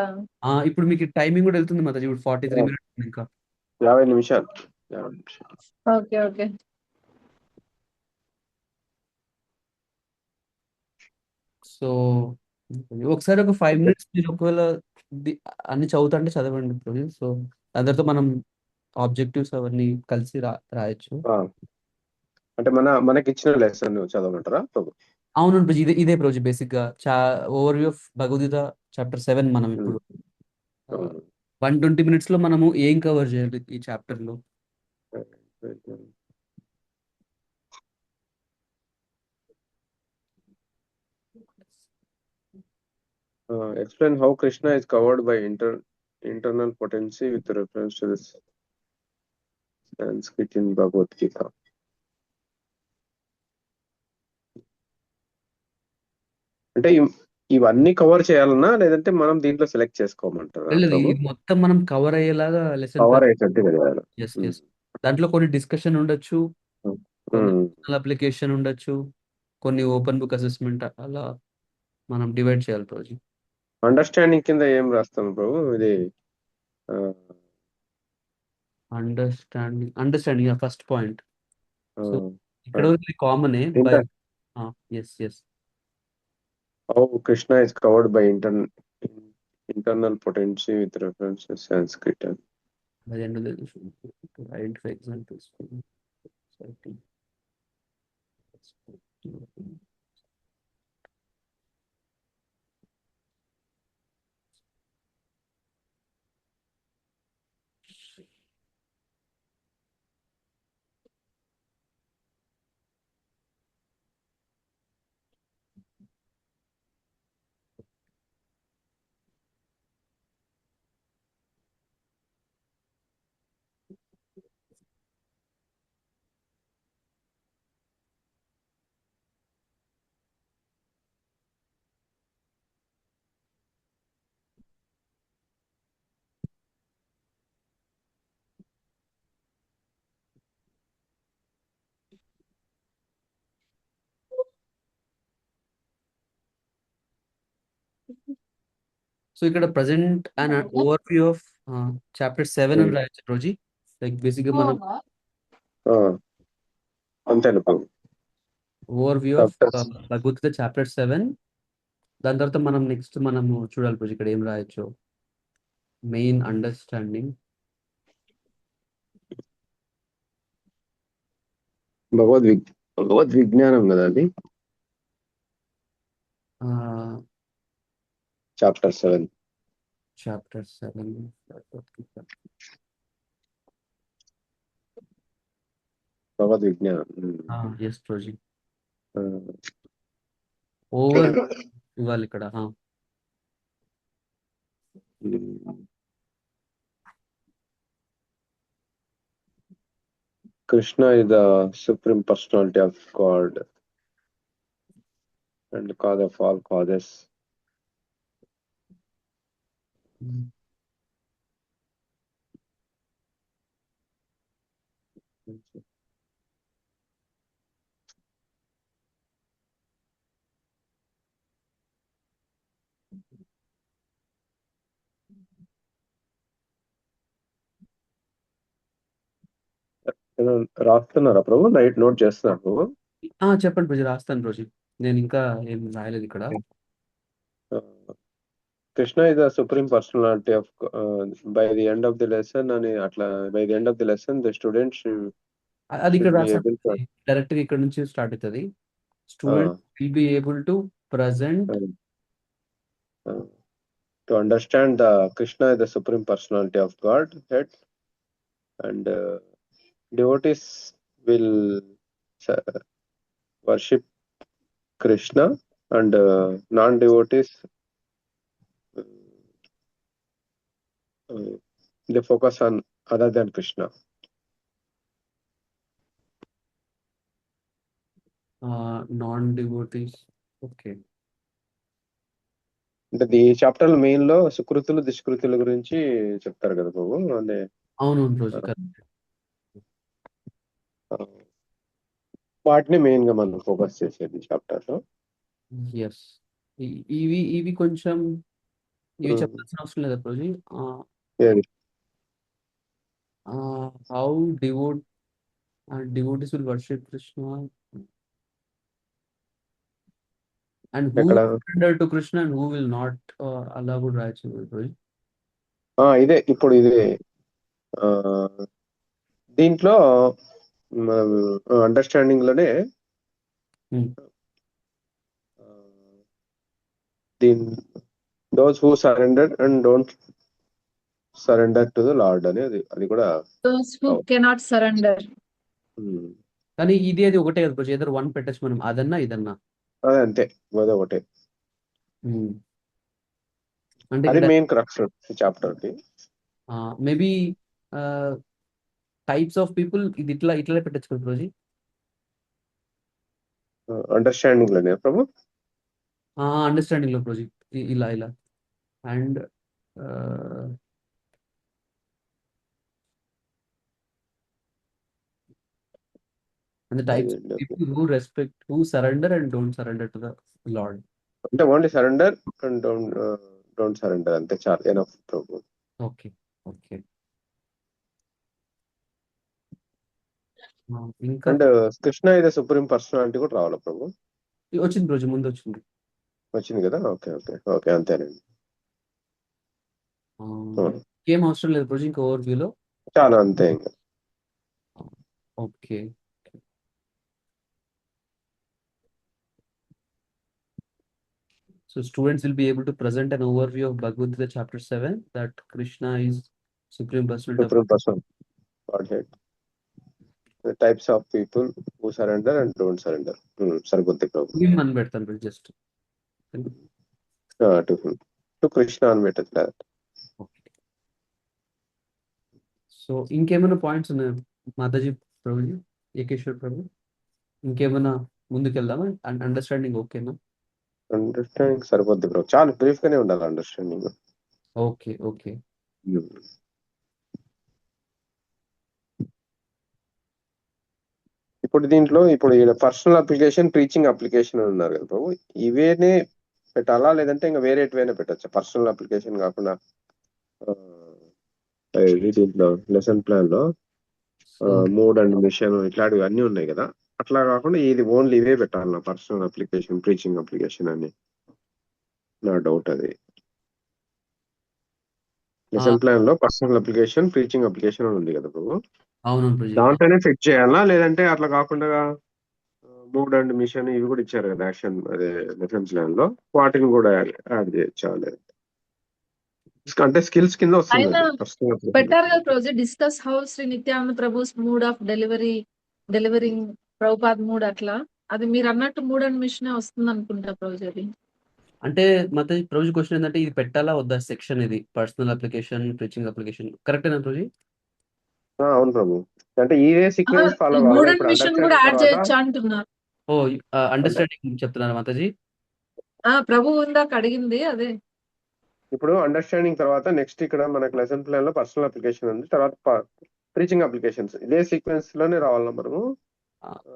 ఇప్పుడు మీకు టైమింగ్ కూడా వెళ్తుంది మాతాజీ. ఇప్పుడు 43 minutes ఉంది ఇంకా. 50 నిమిషాలు. Okay okay. సో ఒకసారి ఒక 5 minutes మీరు ఒకవేళ అన్ని చదువుతుంటే చదవండి ఇప్పుడు. సో దాని తర్వాత మనం ఆబ్జెక్టివ్స్ అవన్నీ కలిసి రాయొచ్చు. అంటే మనకి ఇచ్చిన లెసన్ చదవమంటారా? అవును ఇదే ప్రాజెక్ట్ బేసిక్ గా over view of Bhagavad Gita chapter 7. మనం ఇప్పుడు 120 minutes లో మనము ఏం కవర్ చేయాలి ఈ చాప్టర్ లో? Explain how Krishna is covered by internal potency with reference to this Sanskrit in Bhagavad Gita. అంటే ఇవన్నీ కవర్ చేయాలన్నా లేదంటే మనం దీంట్లో సెలెక్ట్ చేసుకోమంటారా? ఇది మొత్తం మనం కవర్ అయ్యేలాగా లెసన్ కవర్ అయ్యేటట్టు కదా. దాంట్లో కొన్ని డిస్కషన్ ఉండొచ్చు, అప్లికేషన్ ఉండొచ్చు, కొన్ని ఓపెన్ బుక్ అసెస్మెంట్, అలా మనం డివైడ్ చేయాలి ప్రాజెక్ట్. అండర్స్టాండింగ్ కింద ఏం రాస్తాం ప్రభు? ఇది అండర్స్టాండింగ్ ఫస్ట్ పాయింట్. సో ఇక్కడ common. Yes how Krishna is covered by internal potency with reference to Sanskrit. By the end of the to identify examples. So ఇక్కడ present and overview of chapter 7 అని రాయొచ్చు రోజీ. Like basic గా మనం అంతేనా overview of Bhagavad Gita chapter 7. దాని తర్వాత మనం నెక్స్ట్ మనము చూడాలి రోజు ఇక్కడ ఏం రాయొచ్చు. మెయిన్ అండర్స్టాండింగ్, భగవద్ విజ్ఞానం కదా అది, చాప్టర్ 7. చాప్టర్ 7. భగవద్ విజ్ఞానం. ఎస్ ప్రోజీ. ఓవర్ ఇవ్వాలి ఇక్కడ. Krishna is the supreme personality of God and cause of all causes. రాస్తున్నారా ప్రభు? నోట్ చేస్తున్నా ప్రభు. చెప్పండి ప్రోజీ, రాస్తాను ప్రోజీ. నేను ఇంకా ఏం రాయలేదు ఇక్కడ. Krishna is the supreme personality of by the end of the lesson అని అట్లా, by the end of the lesson the students అది ఇక్కడ should be able to direct గా ఇక్కడ నుంచి స్టార్ట్ అవుతుంది. Student will be able to present to understand the Krishna is the supreme personality of Godhead, and devotees will worship Krishna, and non-devotees they focus on other than Krishna. Non-devotees. Okay. అంటే ఈ chapter main లో సుకృతులు దుష్కృతుల గురించి చెప్తారు కదా బాబు. అంటే అవును వాటిని main గా మనం ఫోకస్ చేసేది చాప్టర్ లో. ఎస్. ఇవి కొంచెం ఇవి చెప్పాల్సిన అవసరం లేదా ప్రోజీ? How devotees will worship Krishna and who will surrender to Krishna and who will not. అలా కూడా రాయొచ్చు ప్రోజీ. ఇదే ఇప్పుడు ఇదే దీంట్లో అండర్స్టాండింగ్ లోనే those who surrender and don't surrender to the Lord అనేది అది కూడా. Those who cannot surrender. కానీ ఇది అది ఒకటే కదా ప్రోజీ, ఏదో వన్ పెట్టచ్చు మనం, అదన్నా ఇదన్నా అదే అంతే, అదే ఒకటే. అంటే అది మెయిన్ క్రక్స్ చాప్టర్ కి. మేబీ టైప్స్ ఆఫ్ పీపుల్ ఇది ఇట్లా పెట్టచ్చు కదా ప్రోజీ. అండర్స్టాండింగ్ లోనే ప్రభు. అండర్స్టాండింగ్ లో ప్రోజీ ఇలా and and the types of people who surrender and don't surrender to the Lord. అంటే only surrender and don't surrender అంతే చాలు, ఎనఫ్ ప్రభు. ఓకే. ఇంకా అండ్ కృష్ణ ఇది సుప్రీం పర్సనాలిటీ కూడా రావాలా ప్రభు? వచ్చింది ప్రోజీ, ముందు వచ్చింది కదా. ఓకే అంతేనండి. ఏం అవసరం లేదు ప్రోజీ ఇంకా ఓవర్ వ్యూలో చాలా అంతే ఇంకా. Okay. So students will be able to present an overview of Bhagavad Gita chapter 7, that Krishna is supreme personality of Godhead. The types of people who surrender and don't surrender. సరిపోద్ది ప్రభు. అని పెడతాను just to Krishna అని పెట్టట్లేదు. So ఇంకేమైనా points ఉన్నాయి మాతాజీ ప్రభుజీ, ఏకేశ్వర్ ప్రభు? ఇంకేమైనా ముందుకెళ్దామా? Understanding ఓకేనా? Understanding సరిపోద్ది బ్రో, చాలా బ్రీఫ్ గానే ఉండాలి అండర్స్టాండింగ్. ఓకే. ఇప్పుడు దీంట్లో పర్సనల్ అప్లికేషన్, ప్రీచింగ్ అప్లికేషన్ ఉన్నారు కదా బాబు, ఇవేనే పెట్టాలా లేదంటే ఇంకా వేరేటివైనా పెట్టచ్చా? పర్సనల్ అప్లికేషన్ కాకుండా దీంట్లో లెసన్ ప్లాన్ లో మూడ్ అండ్ మిషన్ ఇట్లాంటివి అన్ని ఉన్నాయి కదా, అట్లా కాకుండా ఇది ఓన్లీ ఇవే పెట్టాలి, పర్సనల్ అప్లికేషన్, ప్రీచింగ్ అప్లికేషన్ అని నా డౌట్. అది లెసన్ ప్లాన్ లో పర్సనల్ అప్లికేషన్, ప్రీచింగ్ అప్లికేషన్ ఉంది కదా బాబు. అవునవును ప్రజీ. దాంట్లోనే ఫిట్ చేయాలా, లేదంటే అట్లా కాకుండా మూడ్ అండ్ మిషన్ ఇవి కూడా ఇచ్చారు కదా యాక్షన్ అదే లెసన్స్ ప్లాన్ లో, వాటిని కూడా యాడ్ చేయొచ్చా లేదు అంటే స్కిల్స్ కింద వస్తుంది అయినా అది పర్సనల్ పెట్టారు కదా project discuss how Shri Nityananda Prabhu's mood of delivering Prabhupad mood అట్లా. అది మీరు అన్నట్టు మూడ్ అండ్ మిషన్ వస్తుంది అనుకుంటా ప్రాజెక్ట్. అంటే మత రోజు క్వశ్చన్ ఏంటంటే ఇది పెట్టాలా వద్దా సెక్షన్, ఇది పర్సనల్ అప్లికేషన్ ప్రీచింగ్ అప్లికేషన్ కరెక్టేనా రోజు? అవును ప్రభు. అంటే ఇదే సీక్వెన్స్ ఫాలో కావాలా మూడ్ అండ్ ఇప్పుడు మిషన్ కూడా అండర్స్టాండింగ్ యాడ్ తర్వాత? చేయొచ్చా అంటున్నారు. ఓ అంటే అండర్స్టాండింగ్ చెప్తున్నారు మాతాజీ. ప్రభు ఇందాక అడిగింది అదే. ఇప్పుడు అండర్స్టాండింగ్ తర్వాత నెక్స్ట్ ఇక్కడ మనకు లెసన్ ప్లాన్ లో పర్సనల్ అప్లికేషన్ ఉంది, తర్వాత ప్రీచింగ్ అప్లికేషన్స్ ఇదే సీక్వెన్స్ లోనే రావాలా మనము,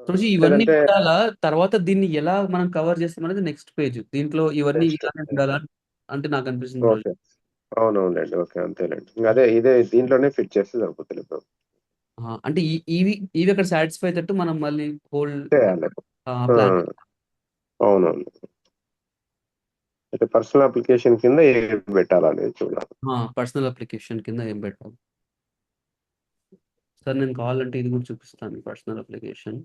రోజు ఇవన్నీ లేదంటే ఉండాలా, తర్వాత దీన్ని ఎలా మనం కవర్ చేస్తాం అనేది నెక్స్ట్ పేజ్. దీంట్లో ఇవన్నీ నెక్స్ట్? ఇలానే ఉండాలా అంటే నాకు అనిపిస్తుంది రోజు. ఓకే, అవునవునండి, ఓకే అంతేలేండి. ఇంకా అదే ఇదే దీంట్లోనే ఫిట్ చేస్తే సరిపోతుంది ఇప్పుడు. అంటే ఇవి ఇవి అక్కడ సాటిస్ఫై అయ్యేటట్టు మనం మళ్ళీ హోల్ చేయాలి. ప్లాన్ అవునవును. అయితే పర్సనల్ అప్లికేషన్ కింద ఏం పెట్టాలనేది చూడాలి. పర్సనల్ అప్లికేషన్ కింద ఏం పెట్టాలి సార్? నేను కావాలంటే ఇది కూడా చూపిస్తాను, personal application.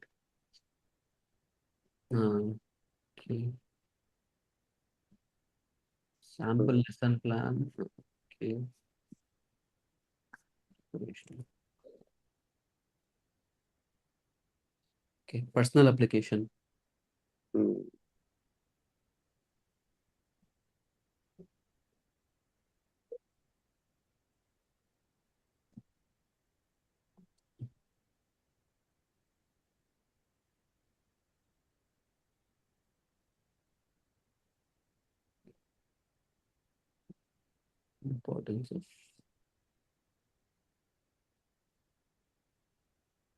Sample lesson plan. Okay, personal application. Um. Importance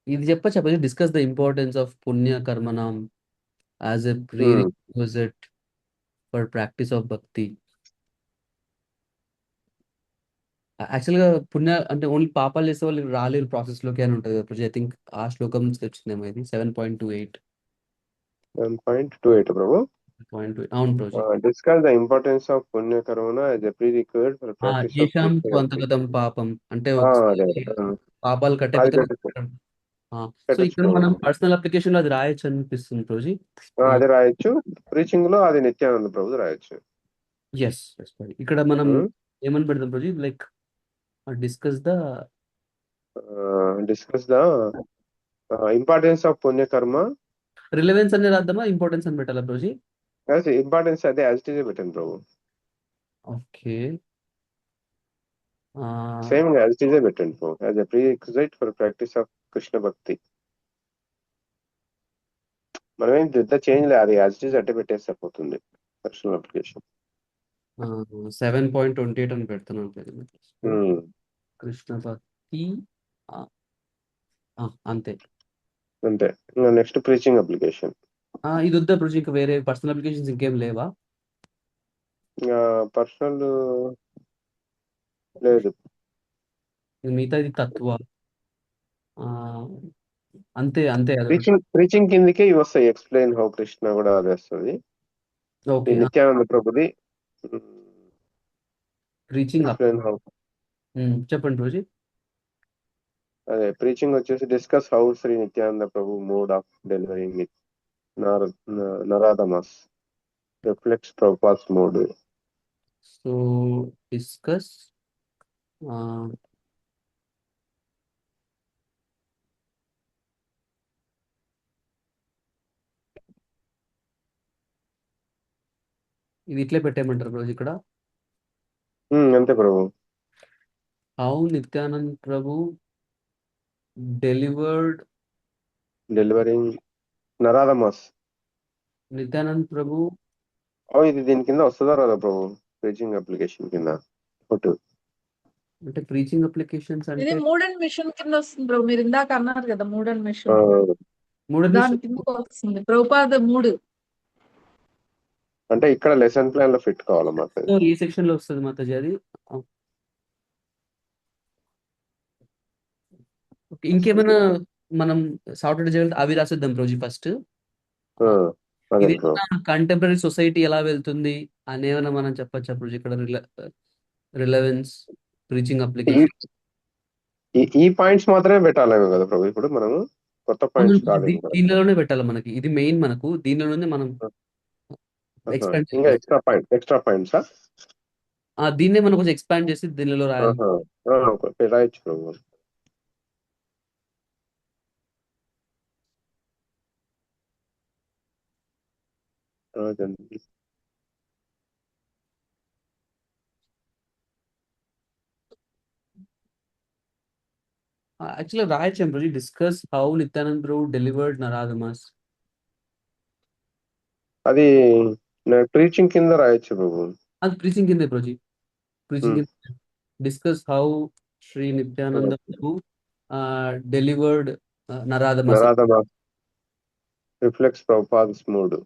ఇది చెప్పచ్చు, డిస్కస్ ద ఇంపార్టెన్స్ ఆఫ్ పుణ్య కర్మణం as a prerequisite for practice of bhakti. యాక్చువల్గా పుణ్య అంటే ఓన్లీ పాపాలు చేసే వాళ్ళు రాలేరు ప్రాసెస్ లోకి అని ఉంటుంది కదా ప్రజె. ఐ థింక్ ఆ శ్లోకం నుంచి వచ్చిందేమో ఇది 7.28. 7.28 ప్రభు. అవును ప్రజు. డిస్కస్ ద ఇంపార్టెన్స్ ఆఫ్ పుణ్య కర్మణ as a pre required for practice of ఏషాం అంతగతం పాపం అంటే అదే పాపాలు అది కట్టకపోతే. సో ఇక్కడ మనం పెట్టచ్చు. పర్సనల్ అప్లికేషన్ లో అది రాయొచ్చు అనిపిస్తుంది రోజు. అది రాయొచ్చు, ప్రీచింగ్ లో అది నిత్యానంద ప్రభు రాయొచ్చు. ఎస్ ఇక్కడ మనం ఏమని పెడతాం రోజు, like discuss the importance of పుణ్య కర్మ. రిలవెన్స్ అని రాద్దామా, ఇంపార్టెన్స్ అని పెట్టాలా రోజు? ఇంపార్టెన్స్ అదే యాజ్ ఇట్ ఈజ్ పెట్టండి ప్రభు. Okay, same as it is పెట్టండి ప్రభు, as a prerequisite for practice of Krishna bhakti. మనం ఏం పెద్ద చేంజ్ లేదు, అది యాజ్ ఇట్ ఈజ్ అట్టే పెట్టేస్తే సరిపోతుంది పర్సనల్ అప్లికేషన్. 7.28 అని పెడుతున్నాను కృష్ణ భక్తి. అంతే అంతే. Next preaching application. ఇది వద్దా ప్రొజెక్ట్? ఇంకా వేరే పర్సనల్ అప్లికేషన్స్ ఇంకేం లేవా? పర్సనల్ లేదు. మిగతా ఇది తత్వ అంతే అంతే. ప్రీచింగ్ కిందకే ఇవి వస్తాయి, ఎక్స్ప్లెయిన్ హౌ కృష్ణ కూడా అది వస్తుంది. ఓకే, నిత్యానంద ప్రభుది ప్రీచింగ్ ఎక్స్ప్లెయిన్ హౌ. చెప్పండి రోజు. అదే ప్రీచింగ్ వచ్చేసి discuss how Shri Nityananda Prabhu mode of delivering with నరాధమాస్ reflects Prabhupada's mode. So discuss ఇది ఇట్లే పెట్టేయమంటారు రోజు ఇక్కడ. అంతే ప్రభు. హౌ నిత్యానంద్ ప్రభు డెలివరింగ్ నరాధమాస్. నిత్యానంద్ ప్రభు ఇది దీని కింద వస్తుందా రాదా ప్రభు? ప్రీచింగ్ అప్లికేషన్ కింద అంటే ప్రీచింగ్ అప్లికేషన్స్ ఇది అంటే మూడ్ అండ్ మిషన్ కింద వస్తుంది బ్రో. మీరు ఇందాక అన్నారు కదా మూడ్ అండ్ మిషన్, దాని కింద వస్తుంది ప్రభుపాద మూడు. అంటే ఇక్కడ లెసన్ ప్లాన్ లో ఫిట్ కావాలన్నమాట. ఈ సెక్షన్ లో వస్తుంది మాతాజీ అది. ఇంకేమైనా మనం సాఫ్ట్వేర్ చేయాలి అవి రాసేద్దాం రోజు ఫస్ట్. ఇది కంటెంపరీ సొసైటీ ఎలా వెళ్తుంది అనేమైనా మనం చెప్పొచ్చు అప్పుడు ఇక్కడ రిలవెన్స్ ప్రీచింగ్ అప్లికేషన్. ఈ పాయింట్స్ మాత్రమే పెట్టాలేమో కదా ప్రభు, ఇప్పుడు మనము కొత్త పాయింట్స్ అవునండి, కాదేమో కదా. దీనిలోనే పెట్టాలి మనకి. ఇది మెయిన్ మనకు, దీనిలోనే మనం ఎక్స్పాండ్ ఇంకా చేయాలి. ఎక్స్ట్రా పాయింట్సా? దీన్నే మనం కొంచెం ఎక్స్పాండ్ చేసి దీనిలో రాయాలి. రాయొచ్చు ప్రభు. రాజండి. యాక్చువల్గా రాయొచ్చు బ్రోజీ. Discuss how Nityanand Prabhu delivered నరాధమాస్. అది ప్రీచింగ్ కింద రాయొచ్చు ప్రభు. అది ప్రీచింగ్ కిందే బ్రోజీ, ప్రీచింగ్ కింద. Discuss how Shri Nityananda Prabhu delivered నరాధమాస్. నరాధమా రిఫ్లెక్స్ ప్రభుపాద్ మూడ్.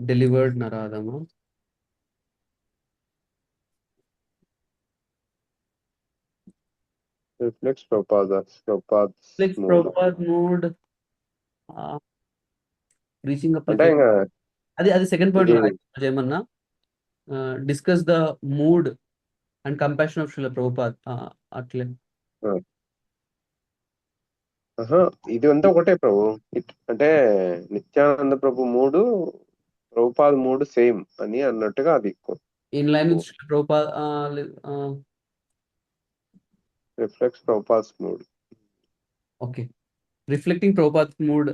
డెలివర్డ్ నరాధమా. Reflects Prabhupad mood. Prabhupad mood preaching అంటే అప్లికేషన్. ఇంకా అది సెకండ్ పాయింట్ ఇది రాయొచ్చు ఏమన్నా. Discuss the mood and compassion of Srila Prabhupad. అట్లే ఇది అంతా ఒకటే ప్రభు. అంటే నిత్యానంద ప్రభు మూడు, ప్రభుపాద్ మూడు సేమ్ అని అన్నట్టుగా అది in line with Srila Prabhupad. Reflex Prabhupad mood. Okay, reflecting Prabhupad mood.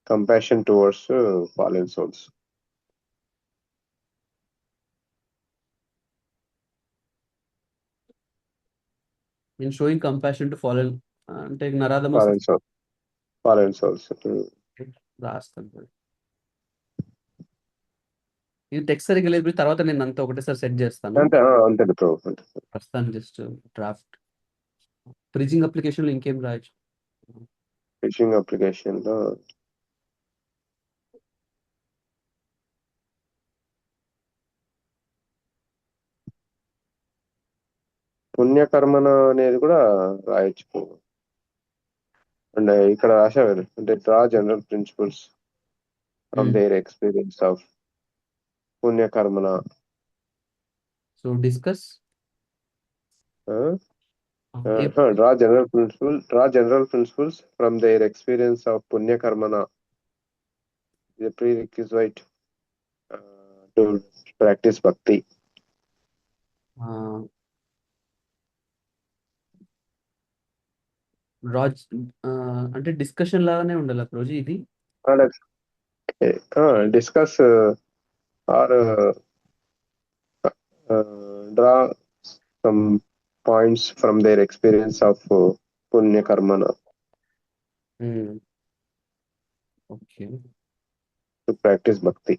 Compassion towards fallen souls. In sowing compassion to fallen, అంటే నరాధమాస్ ఫాలెన్ సోల్స్. రాస్తాను. ఇది టెక్స్ట్ సరిగ్గా లేదు, తర్వాత నేను అంతా ఒకటేసారి సెట్ చేస్తాను. అంతే ప్రభు. ప్రస్తుతానికి జస్ట్ డ్రాఫ్ట్. ప్రీచింగ్ అప్లికేషన్ లో ఇంకేం రాయొచ్చు? ఫిషింగ్ అప్లికేషన్ లో పుణ్యకర్మన అనేది కూడా రాయొచ్చు. అండ్ ఇక్కడ రాశారు అంటే draw general principles from their experience of పుణ్యకర్మన. So discuss draw general principles from their experience of పుణ్యకర్మన. The prerequisite to practice bhakti. రాజ్ అంటే డిస్కషన్ లాగానే ఉండాలి రోజు ఇది. Discuss or draw some points from their experience of పుణ్యకర్మన. Okay, to practice bhakti.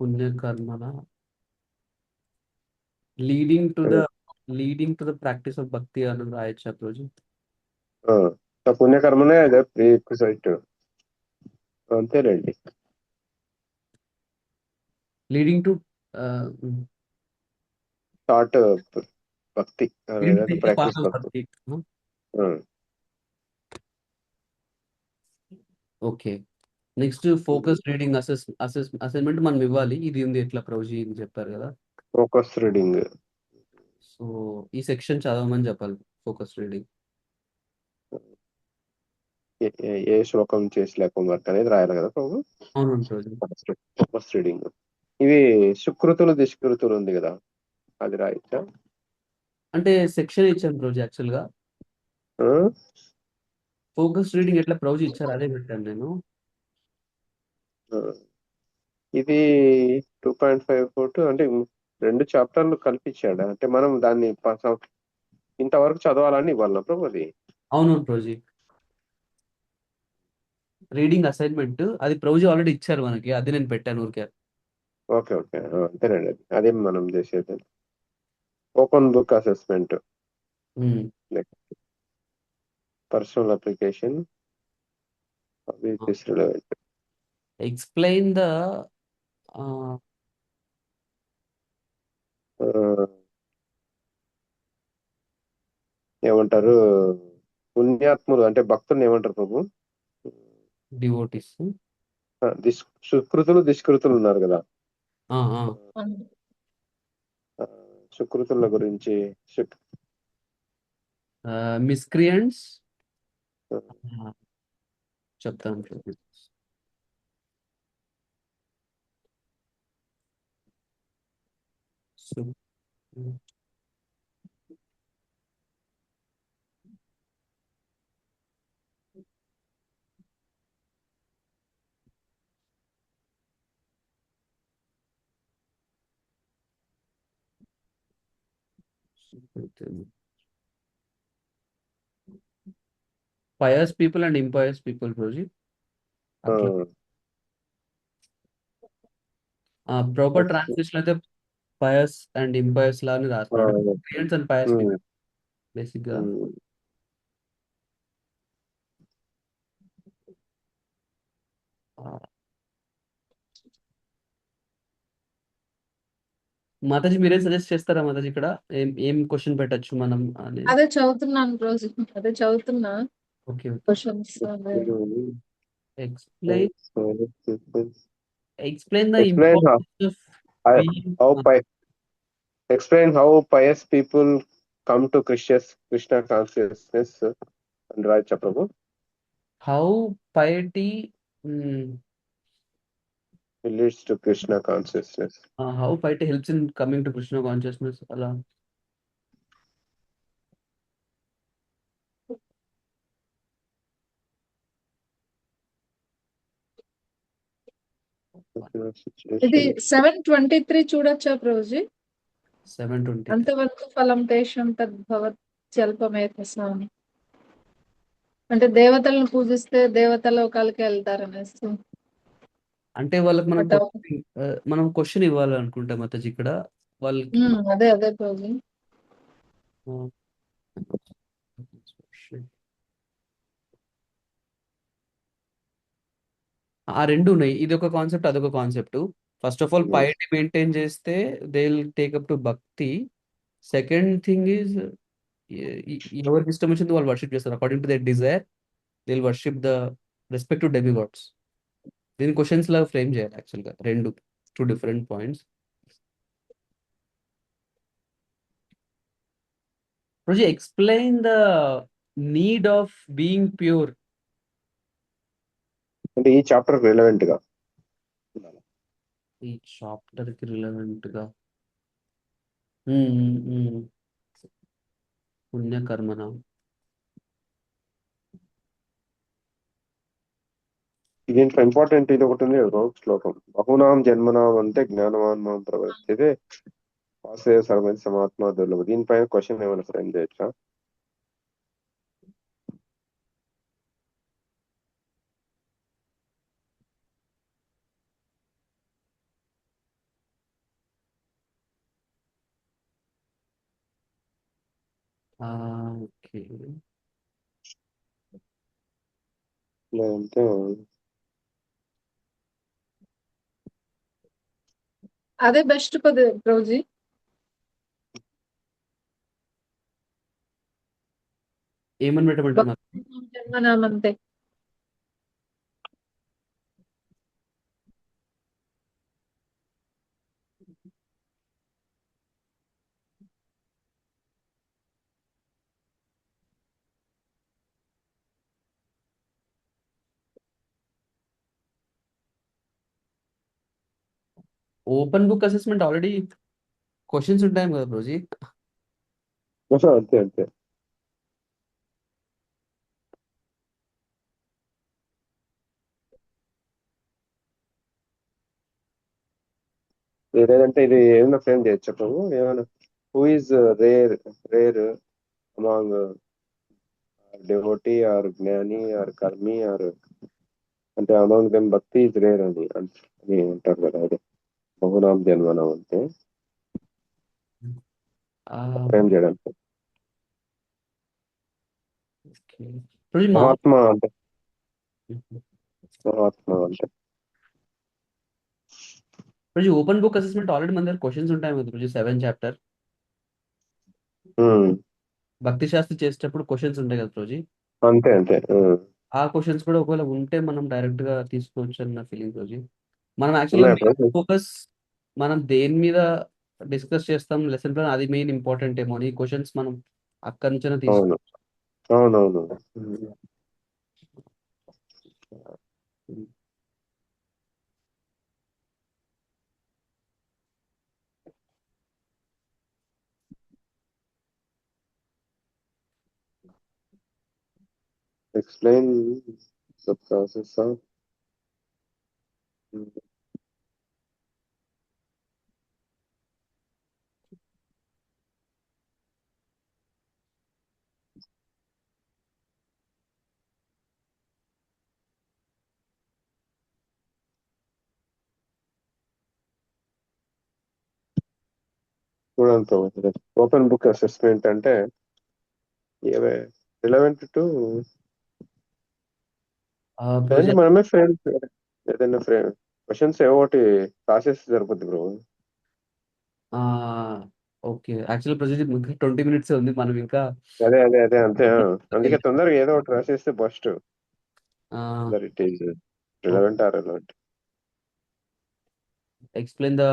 పుణ్యకర్మన leading to the practice of bhakti అని రాయొచ్చు రోజు. పుణ్యకర్మనే అదే ప్రీరిక్విజైట్. అంతేలేండి. Leading to start bhakti, practice bhakti. Okay, next focus reading assignment మనం ఇవ్వాలి. ఇది ఉంది ఎట్లా ప్రొజీ ఇది చెప్పారు కదా. Focus reading. సో ఈ సెక్షన్ చదవమని చెప్పాలి. ఫోకస్ రీడింగ్ ఏ శ్లోకం చేసి లేకుండా వర్క్ అనేది రాయాలి కదా ప్రభు. అవును ప్రొజీ. Focus reading. ఇవి సుకృతులు దుష్కృతులు ఉంది కదా, అది రాయచ్చా? అంటే సెక్షన్ ఇచ్చాను ప్రొజీ. యాక్చువల్ గా ఫోకస్ రీడింగ్ ఎట్లా ప్రొజీ ఇచ్చారు అదే పెట్టాను నేను. ఇది 2.54 అంటే 2 చాప్టర్లు కల్పించాడు. అంటే మనం దాన్ని ఇంతవరకు చదవాలని ఇవ్వాలి ప్రభు అది. అవును ప్రొజీ, రీడింగ్ అసైన్మెంట్ అది ప్రొజీ ఆల్రెడీ ఇచ్చారు మనకి, అది నేను పెట్టాను ఊరికే. ఓకే అంతేనండి. అదే మనం చేసేది. Open book assessment, personal application, explain the ఏమంటారు పుణ్యాత్ములు అంటే భక్తుల్ని ఏమంటారు ప్రభు? డివోటీస్. సుకృతులు దుష్కృతులు ఉన్నారు కదా. అవును. సుకృతుల గురించి మిస్క్రియంట్స్ చెప్తాను. pious people and impious people, Proji. అట్లా ప్రాపర్ ట్రాన్స్లేషన్ అయితే pious and impious లాని రాస్తారు. Miscreants and pious people basic గా. మాతాజీ మీరేం సజెస్ట్ చేస్తారా మాతాజీ? ఇక్కడ ఏం క్వశ్చన్ పెట్టచ్చు మనం అని? అదే చదువుతున్నాను రోజు, అదే చదువుతున్నా okay. Questions. Explain the importance of being explain how pious people come to Krishna consciousness and Raja Prabhu. How piety leads to Krishna consciousness. How piety helps in coming to Krishna consciousness. అలా ఇది 7:23 చూడొచ్చా ప్రభుజీ? 7:20 అంతవరకు ఫలం తేషం తద్భవత్ స్వల్పమేతసామి. అంటే దేవతలను పూజిస్తే దేవతలోకాలకి వెళ్తారనేసి. అంటే వాళ్ళకి మనం క్వశ్చన్ ఇవ్వాలనుకుంటే మాతాజీ ఇక్కడ వాళ్ళకి. అదే ప్రభుజీ. ఆ రెండు ఉన్నాయి. ఇది ఒక కాన్సెప్ట్, అదొక concept. First of all piety maintain చేస్తే they will take up to bhakti. Second thing is ఎవరికి ఇష్టం వచ్చింది వాళ్ళు వర్షిప్ చేస్తారు. According to their desire they will worship the respective demigods. దీని క్వశ్చన్స్ లాగా ఫ్రేమ్ చేయాలి యాక్చువల్గా. Two different points. రోజు explain the need of being pure. అంటే ఈ చాప్టర్ రిలవెంట్ గా, ఈ చాప్టర్ కి రిలవెంట్ గా పుణ్యకర్మన. దీంట్లో ఇంపార్టెంట్ ఇది ఒకటి ఉంది శ్లోకం. బహునాం జన్మనాం అంటే జ్ఞానవాన్ మాం ప్రవర్తితే వాసుదేవ సర్వైన సమాత్మ దుర్లభ. దీనిపైన క్వశ్చన్ ఏమైనా ఫ్రేమ్ చేయొచ్చా? ఓకే. లేదంటే అదే బెస్ట్ ప్రభుజీ. ఏమని పెట్టమంటారు? జన్మనామంతే. Open book assessment already questions ఉంటాయి కదా రోజీ? అంతే లేదంటే ఇది ఏమైనా ఫ్రేమ్ చేయొచ్చు ప్రభు? ఏమైనా who is rare among devotee or జ్ఞాని or కర్మి or అంటే అమాంగ్ దెమ్ భక్తి ఈజ్ రేర్ అని అంటారు కదా. అదే బహునాం జన్మనాం అంటే ఫ్రేమ్ చేయడానికి. మహాత్మ అంటే ఓపెన్ బుక్ అసెస్మెంట్ ఆల్రెడీ మన దగ్గర క్వశ్చన్స్ ఉంటాయి కదా 7 చాప్టర్. భక్తి శాస్త్రి చేసేటప్పుడు క్వశ్చన్స్ ఉంటాయి కదా రోజీ? అంతే అంతే. ఆ క్వశ్చన్స్ కూడా ఒకవేళ ఉంటే మనం డైరెక్ట్ గా తీసుకోవచ్చు అన్న ఫీలింగ్ రోజు. మనం యాక్చువల్గా ఉన్నాయా బ్రో? ఫోకస్ మనం దేని మీద డిస్కస్ చేస్తాం లెసన్ ప్లాన్, అది మెయిన్ ఇంపార్టెంట్ ఏమో. ఈ క్వశ్చన్స్ మనం అక్కడి నుంచే తీసుకో. అవును అవునవును. ఎక్స్ప్లెయిన్ ద ప్రాసెస్ ఆఫ్ చూడండి. ఓపెన్ బుక్ అసెస్మెంట్ అంటే ఏవే రిలవెంట్ టు మనమే ఫ్రేమ్ ఏదైనా ఫ్రేమ్ క్వశ్చన్స్ ఏవో ఒకటి ప్రాసెస్ జరుగుద్ది bro. Okay, actual procedure 20 minutes ఉంది, మనం ఇంకా అదే అదే అదే అంతే. అందుకే తొందరగా ఏదో ఒకటి రాసేస్తే first it is relevant or relevant. Explain the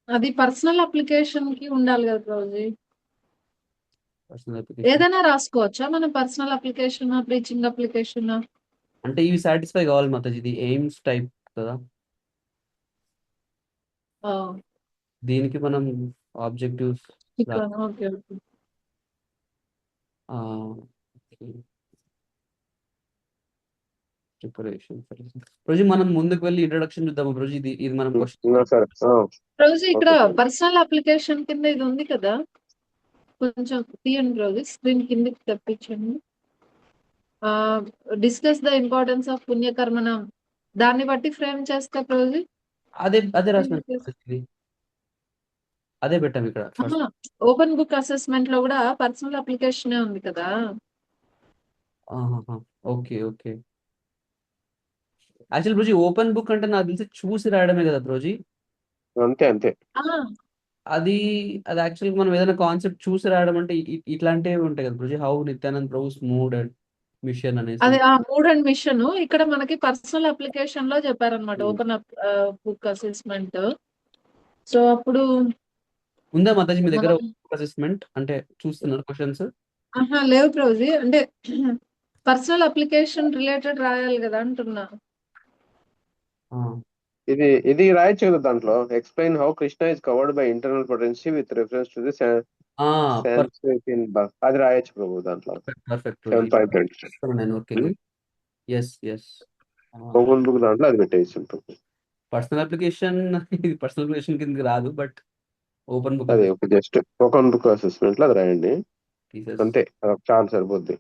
అది పర్సనల్ అప్లికేషన్ కి ఉండాలి కదా ప్రభుజీ. పర్సనల్ అప్లికేషన్ ఏదైనా రాసుకోవచ్చా మనం? Personal application, teaching application. అంటే ఇవి సాటిస్ఫై కావాలి మాతాజీ, ఇది ఎయిమ్స్ టైప్ కదా. దీనికి మనం ఆబ్జెక్టివ్స్ ఓకే ఓకే. ప్రిపరేషన్ రోజు మనం ముందుకు వెళ్ళి ఇంట్రొడక్షన్ చూద్దాము రోజు. ఇది మనం క్వశ్చన్ సరే. ప్రభుజీ ఇక్కడ ఓకే సార్. పర్సనల్ అప్లికేషన్ కింద ఇది ఉంది కదా, కొంచెం తీయండి ప్రభుజీ, స్క్రీన్ కిందకి తెప్పించండి. డిస్కస్ ద ఇంపార్టెన్స్ ఆఫ్ పుణ్యకర్మణం, దాన్ని బట్టి ఫ్రేమ్ చేస్తా ప్రభుజీ. అదే రాసిన అదే పెట్టాం ఇక్కడ ఫస్ట్. ఓపెన్ బుక్ అసెస్మెంట్ లో కూడా పర్సనల్ అప్లికేషన్ ఉంది కదా. Okay okay. యాక్చువల్ బ్రోజీ ఓపెన్ బుక్ అంటే నాకు తెలిసి చూసి రాయడమే కదా బ్రోజీ. అంతే అంతే. అది యాక్చువల్గా మనం ఏదైనా కాన్సెప్ట్ చూసి రాయడం అంటే ఇట్లాంటివి ఉంటాయి కదా బ్రోజీ. How Nityanand Prabhu's mood and mission అనేసి. అదే మూడ్ అండ్ మిషన్ ఇక్కడ మనకి పర్సనల్ అప్లికేషన్ లో చెప్పారనమాట, ఓపెన్ బుక్ అసెస్మెంట్. సో అప్పుడు ఉందా మాతాజీ మీ దగ్గర అసెస్మెంట్ అంటే చూస్తున్నారు క్వశ్చన్స్? లేవు ప్రభుజీ, అంటే పర్సనల్ అప్లికేషన్ రిలేటెడ్ రాయాలి కదా అంటున్నా. ఇది రాయొచ్చు కదా దాంట్లో. Explain how Krishna is covered by internal potency with reference to the అది రాయొచ్చు ప్రభు దాంట్లో. ఓపెన్ బుక్ దాంట్లో అది పెట్టేసి ఉంటుంది. పర్సనల్ అప్లికేషన్ ఇది పర్సనల్ అప్లికేషన్ కిందకి రాదు, బట్ ఓపెన్ బుక్ అదే ఒక జస్ట్ ఓపెన్ బుక్ అసెస్మెంట్ లో అది రాయండి అంతే, చాలా సరిపోద్ది.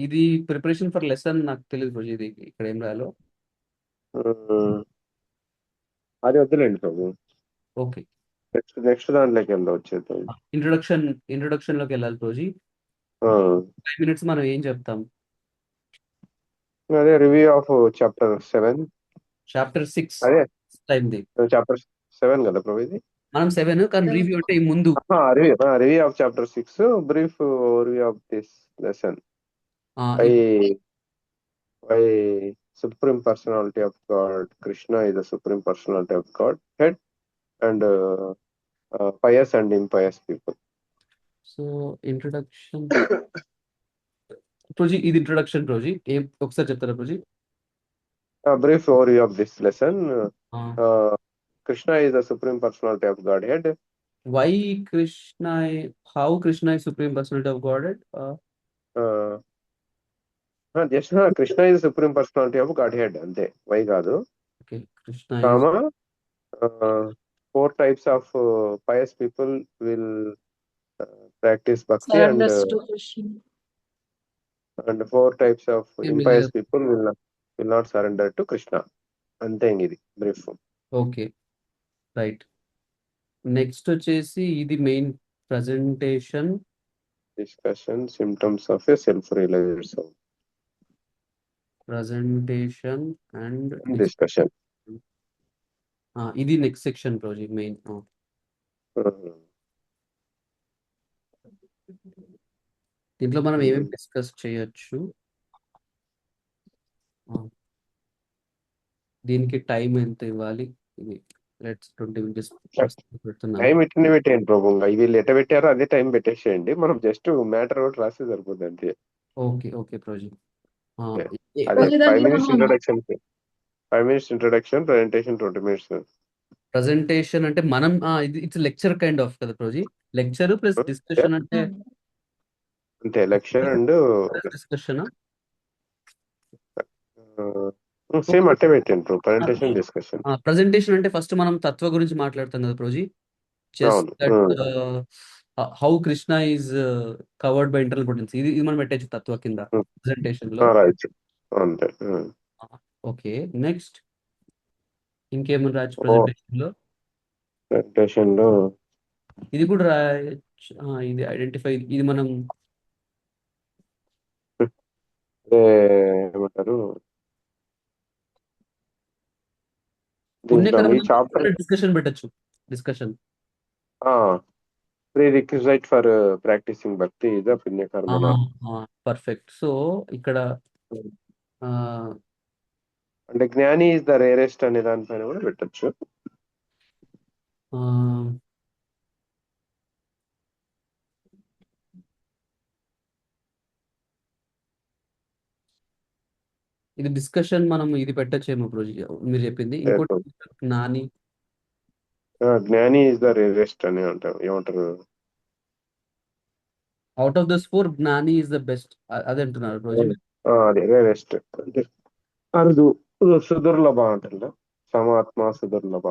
ఇది ప్రిపరేషన్ ఫర్ లెసన్ నాకు తెలియదు రోజు, ఇది ఇక్కడ ఏం రాయాలో అది వద్దులేండి ప్రభు. ఓకే, నెక్స్ట్ దాంట్లోకి వెళ్దాం వచ్చేద్దాం. ఇంట్రొడక్షన్ లోకి వెళ్ళాలి రోజు. 5 minutes మనం ఏం చెప్తాం? అదే రివ్యూ ఆఫ్ చాప్టర్ 7. చాప్టర్ 6 అదే అయింది. చాప్టర్ 7 కదా ప్రభు ఇది. మనం 7 కానీ రివ్యూ అంటే ఈ ముందు review of chapter 6, brief review of this lesson. Why Supreme Personality of God, Krishna is the Supreme Personality of God, head, and pious and impious people. So introduction Rosy, ఇది introduction Rosy. ఒకసారి చెప్తారా రోజీ? Brief overview of this lesson. Krishna is the Supreme Personality of Godhead. Why Krishna? How Krishna is Supreme Personality of Godhead? Just Krishna is the Supreme Personality of Godhead. అంతే, why కాదు. Okay, Krishna comma 4 types of pious people will practice bhakti, and 4 types of impious people will not surrender to Krishna. అంతే ఇది brief. Okay right. Next వచ్చేసి ఇది main presentation, discussion, symptoms of a self realized soul. Presentation and discussion. ఇది next section రోజు main. దీంట్లో మనం ఏమేమి discuss చేయొచ్చు? దీనికి టైం ఎంత ఇవ్వాలి? ఇది లెట్స్ 20 minutes పెడుతున్నాను. టైం ఇట్లనే పెట్టేయండి ప్రభు. వీళ్ళు ఎట్ట పెట్టారో అదే టైం పెట్టేసేయండి. మనం జస్ట్ మ్యాటర్ ఒకటి రాస్తే సరిపోతుంది అంతే. ఓకే ఓకే ప్రోజీ. అదే 5 minutes introduction, 5 minutes introduction, presentation 20 minutes. Presentation అంటే మనం ఇది ఇట్స్ లెక్చర్ కైండ్ ఆఫ్ కదా ప్రోజీ. లెక్చర్ ప్లస్ డిస్కషన్ అంటే అంతే లెక్చర్ అండ్ డిస్కషన్. సేమ్ అట్టే పెట్టండి బ్రో. Presentation, discussion. ప్రజెంటేషన్ అంటే ఫస్ట్ మనం తత్వ గురించి మాట్లాడతాం కదా ప్రోజీ. Just how Krishna is covered by internal potency. ఇది మనం పెట్టచ్చు తత్వ కింద ప్రెజెంటేషన్ లో. అంతే. ఓకే నెక్స్ట్ ఇంకేమని రాయొచ్చు ప్రెజెంటేషన్ లో? ప్రెజెంటేషన్ లో ఇది కూడా రాయొచ్చు. ఇది ఐడెంటిఫై, ఇది మనం ఏమంటారు డిస్కషన్ పెట్టచ్చు. డిస్కషన్ ప్రీరిక్విజైట్ ఫర్ ప్రాక్టీసింగ్ భక్తి ఇద పుణ్యకర్మ. పర్ఫెక్ట్. సో ఇక్కడ అంటే జ్ఞాని ఇస్ ద రేరెస్ట్ అనే దానిపైన కూడా పెట్టచ్చు. ఇది డిస్కషన్ మనం ఇది పెట్టచ్చేమో ప్రోజీ మీరు చెప్పింది. ఇంకోటి జ్ఞాని ఇస్ ద రేరెస్ట్ అని అంటారు. ఏమంటారు? అవుట్ ఆఫ్ దస్ 4 జ్ఞాని ఇస్ ద బెస్ట్ అదే అంటున్నారు ప్రోజీ. అదే రేరెస్ట్ అంటే అరుదు, సుదుర్లభ అంటారు. సమాత్మ సుదుర్లభ.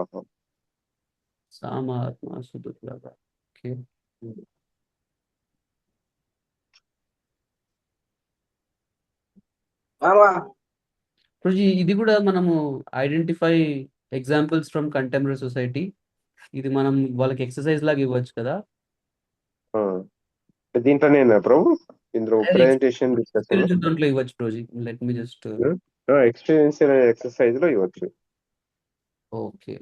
సామాత్మ సుదుర్లభ. ఓకే. ప్రోజీ ఇది కూడా మనము ఐడెంటిఫై ఎగ్జాంపుల్స్ ఫ్రమ్ కంటెంపరరీ సొసైటీ. ఇది మనం వాళ్ళకి ఎక్సర్సైజ్ లాగా ఇవ్వచ్చు కదా. దీంట్లోనే ప్రభు ఇందులో ప్రెజెంటేషన్, డిస్కషన్ దాంట్లో ఇవ్వచ్చు ప్రోజీ. Let me just experience exercise లో ఇవ్వచ్చు. ఓకే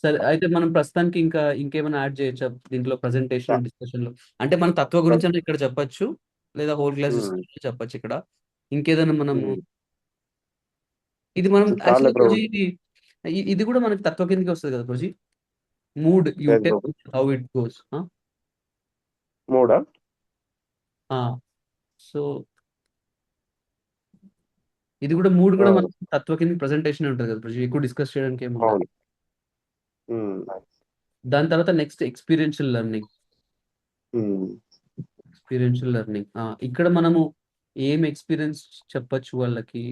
సరే అయితే మనం ప్రస్తుతానికి ఇంకేమైనా యాడ్ చేయొచ్చా దీంట్లో ప్రెజెంటేషన్ డిస్కషన్ లో? అంటే మన తత్వ గురించి ఇక్కడ చెప్పొచ్చు, లేదా హోల్ క్లాస్ డిస్కషన్ చెప్పొచ్చు. ఇక్కడ ఇంకేదైనా మనము ఇది మనం ఇది కూడా మనకి తత్వ కిందకి వస్తుంది కదా ప్రోజీ. Mood you tell how it goes. మూడా? సో ఇది కూడా మూడ్ కూడా మన తత్వ కింద ప్రెజెంటేషన్ ఉంటుంది కదా ప్రోజీ. ఎక్కువ డిస్కస్ చేయడానికి ఏమో. దాని తర్వాత నెక్స్ట్ ఎక్స్పీరియన్షియల్ లెర్నింగ్. ఇక్కడ మనము ఏం ఎక్స్పీరియన్స్ చెప్పచ్చు వాళ్ళకి?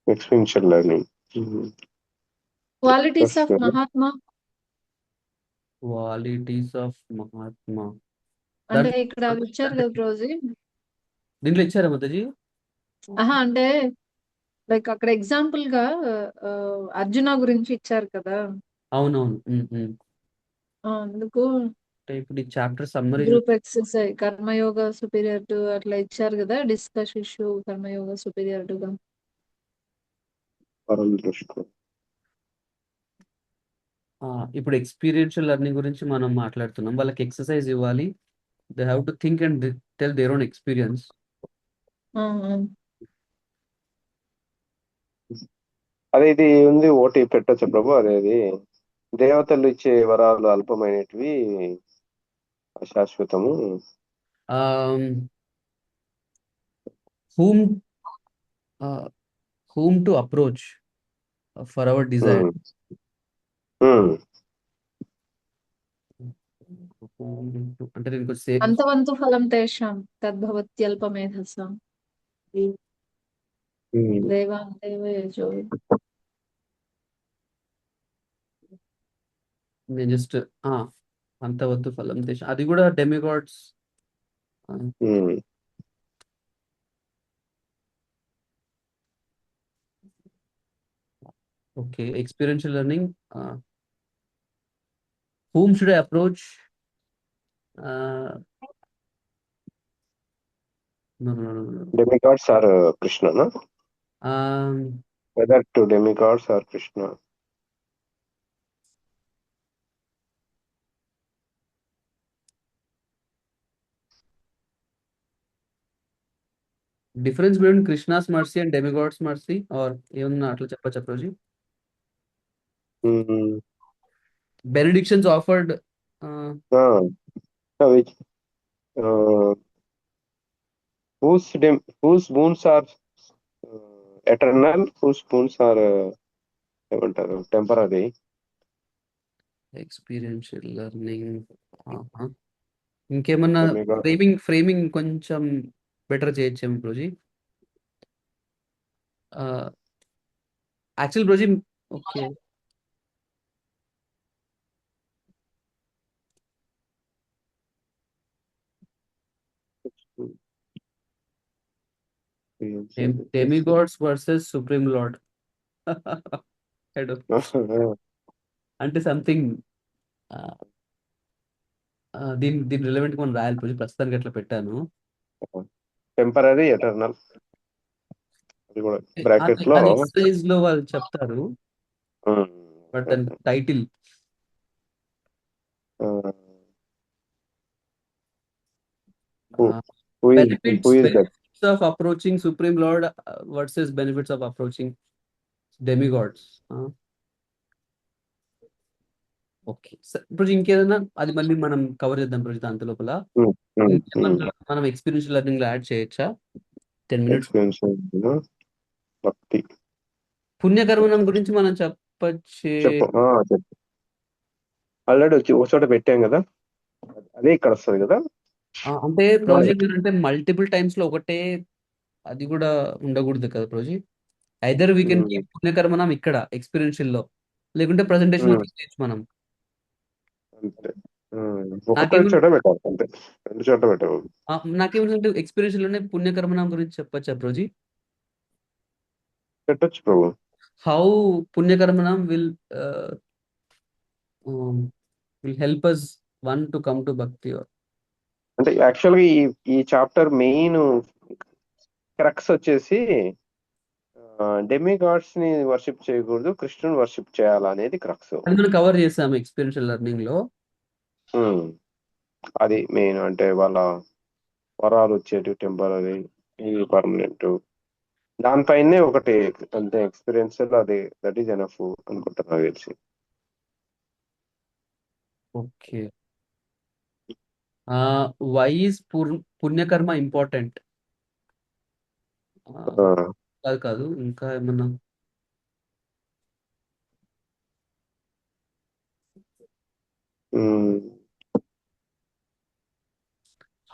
Experiential learning. Qualities of Mahatma. Qualities of Mahatma అంటే ఇక్కడ ఇచ్చారు కదా ప్రోజీ. దీంట్లో ఇచ్చారా మాతాజీ? అంటే లైక్ అక్కడ ఎగ్జాంపుల్ గా అర్జున గురించి ఇచ్చారు కదా. అవునవును. అందుకు ఇప్పుడు ఈ chapter summary group exercise karma yoga superior to అట్లా ఇచ్చారు కదా. Discuss issue karma yoga superior to గా. ఇప్పుడు ఎక్స్పీరియన్షియల్ లెర్నింగ్ గురించి మనం మాట్లాడుతున్నాం. వాళ్ళకి ఎక్సర్సైజ్ ఇవ్వాలి. They have to think and tell their own experience. అదే ఇది ఉంది ఓటి పెట్టచ్చు ప్రభు. అదేది దేవతలు ఇచ్చే వరాలు అల్పమైనటివి, అశాశ్వతము. whom to approach for our desire. అంటే దీనికి అంతవంతు ఫలం తేషాం తద్భవత్యల్పమేధసాం దేవాంతేవయజో. నేను జస్ట్ అంతవద్దు ఫలం తేషాం, అది కూడా demigods. Okay, experiential learning. Whom should I approach? No. Demigods are Krishna, no? Whether to demigods or Krishna. Difference between Krishna's mercy and demigods mercy are ఏమన్నా అట్లా చెప్పచ్చా ప్రోజీ? Benedictions offered which whose boons are eternal, whose boons are ఏమంటారు temporary. Experiential learning. ఇంకేమన్నా framing కొంచెం better చేయొచ్చేమో ప్రోజీ. Actual ప్రోజీ okay demigods versus supreme lord. అంటే సంథింగ్ దీని రిలవెంట్ మనం రాయాలి ప్రోజీ. ప్రస్తుతానికి అట్లా పెట్టాను. టెంపరీ ఎటర్నల్ అది కూడా బ్రాకెట్ లో అది ఎక్సర్సైజ్ లో వాళ్ళు చెప్తారు, బట్ దాని title benefits of approaching Supreme Lord versus benefits of approaching demigods. Okay ఇప్పుడు ఇంకేదైనా అది మళ్ళీ మనం కవర్ చేద్దాం ప్రజెంట్ అంత లోపల. మనం ఎక్స్పీరియన్షియల్ లెర్నింగ్ లో యాడ్ చేయొచ్చా? 10 minutes. భక్తి పుణ్యకర్మణం గురించి మనం చెప్పచ్చు. ఆల్రెడీ వచ్చి ఒక చోట పెట్టాం కదా, అదే ఇక్కడ వస్తుంది కదా. అంటే ప్రాజెక్ట్ అంటే మల్టిపుల్ టైమ్స్ లో ఒకటే అది కూడా ఉండకూడదు కదా ప్రాజెక్ట్. ఐదర్ వీ కెన్ కీప్ పుణ్యకర్మణం ఇక్కడ ఎక్స్పీరియన్షియల్ లో, లేకుంటే ప్రెజెంటేషన్ మనం నాకేమంటే ఎక్స్పీరియన్షియల్ లోనే పుణ్యకర్మణం గురించి చెప్పచ్చా ప్రోజీ? పెట్టొచ్చు ప్రభు. హౌ పుణ్యకర్మణం will help us one to come to bhakti. అంటే యాక్చువల్గా ఈ చాప్టర్ మెయిన్ క్రక్స్ వచ్చేసి డెమిగాడ్స్ ని వర్షిప్ చేయకూడదు, కృష్ణుని వర్షిప్ చేయాలనేది క్రక్స్. అది మనం కవర్ చేసాము ఎక్స్పీరియన్షియల్ లెర్నింగ్ లో. అది మెయిన్. అంటే వాళ్ళ వరాలు వచ్చేటి టెంపరీ, ఇది పర్మనెంట్. దానిపైనే ఒకటి అంతే ఎక్స్పీరియన్షియల్, అది దట్ ఈస్ ఎనఫ్ అనుకుంటున్నా తెలిసి. ఓకే, వై ఈస్ పుణ్యకర్మ ఇంపార్టెంట్? కాదు ఇంకా ఏమన్నా?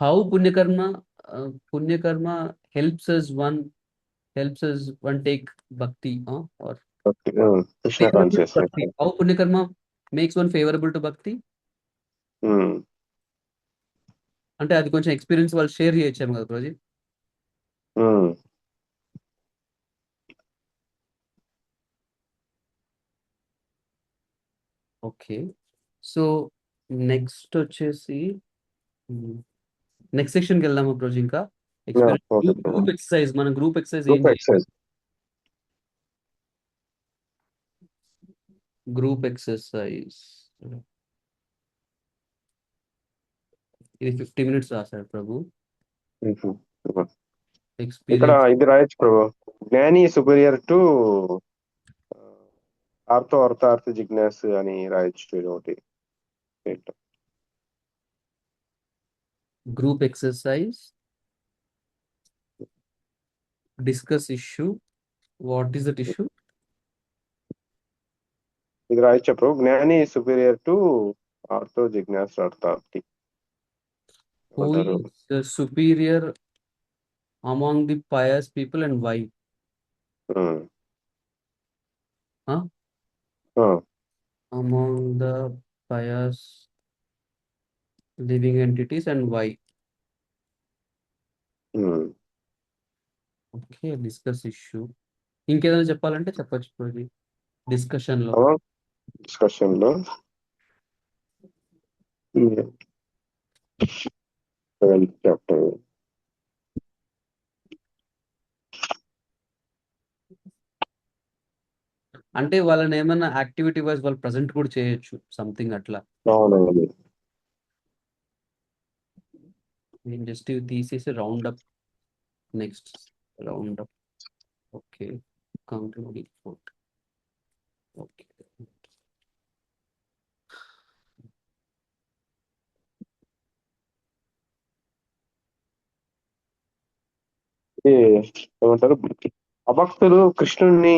హౌ పుణ్యకర్మ helps us one take bhakti or Krishna consciousness. How punya makes one favorable to bhakti? అంటే అది కొంచెం ఎక్స్పీరియన్స్ వాళ్ళు షేర్ చేయొచ్చాము కదా ప్రాజెక్ట్. ఓకే, సో నెక్స్ట్ వచ్చేసి నెక్స్ట్ సెక్షన్ కి వెళ్దాము ప్రాజెక్ట్. ఇంకా గ్రూప్ ఎక్సర్సైజ్. మన గ్రూప్ ఎక్సర్సైజ్ ఏం చేయాలి? గ్రూప్ ఎక్సర్సైజ్ ఇది 50 minutes రాశాడు ప్రభు. ఇక్కడ ఇది రాయొచ్చు ప్రభు. జ్ఞాని సుపీరియర్ టు అర్థ జిజ్ఞాస్ అని రాయొచ్చు. ఒకటి group exercise discuss issue. What is that issue? ఇది రాయొచ్చు ప్రభు. జ్ఞాని సుపీరియర్ టు అర్థ జిజ్ఞాస్ అర్థార్థి. Who is the superior among the pious people and why? Among the pious living entities and why? Okay, discuss issue. ఇంకేదైనా చెప్పాలంటే చెప్పచ్చు డిస్కషన్ లో. Chapter అంటే వాళ్ళని ఏమన్నా యాక్టివిటీ వైజ్ వాళ్ళు ప్రజెంట్ కూడా చేయొచ్చు, సంథింగ్ అట్లా. నేను జస్ట్ తీసేసి round up next round up. Okay, conclude report. Okay, ఇది ఏమంటారు, అభక్తులు కృష్ణుణ్ణి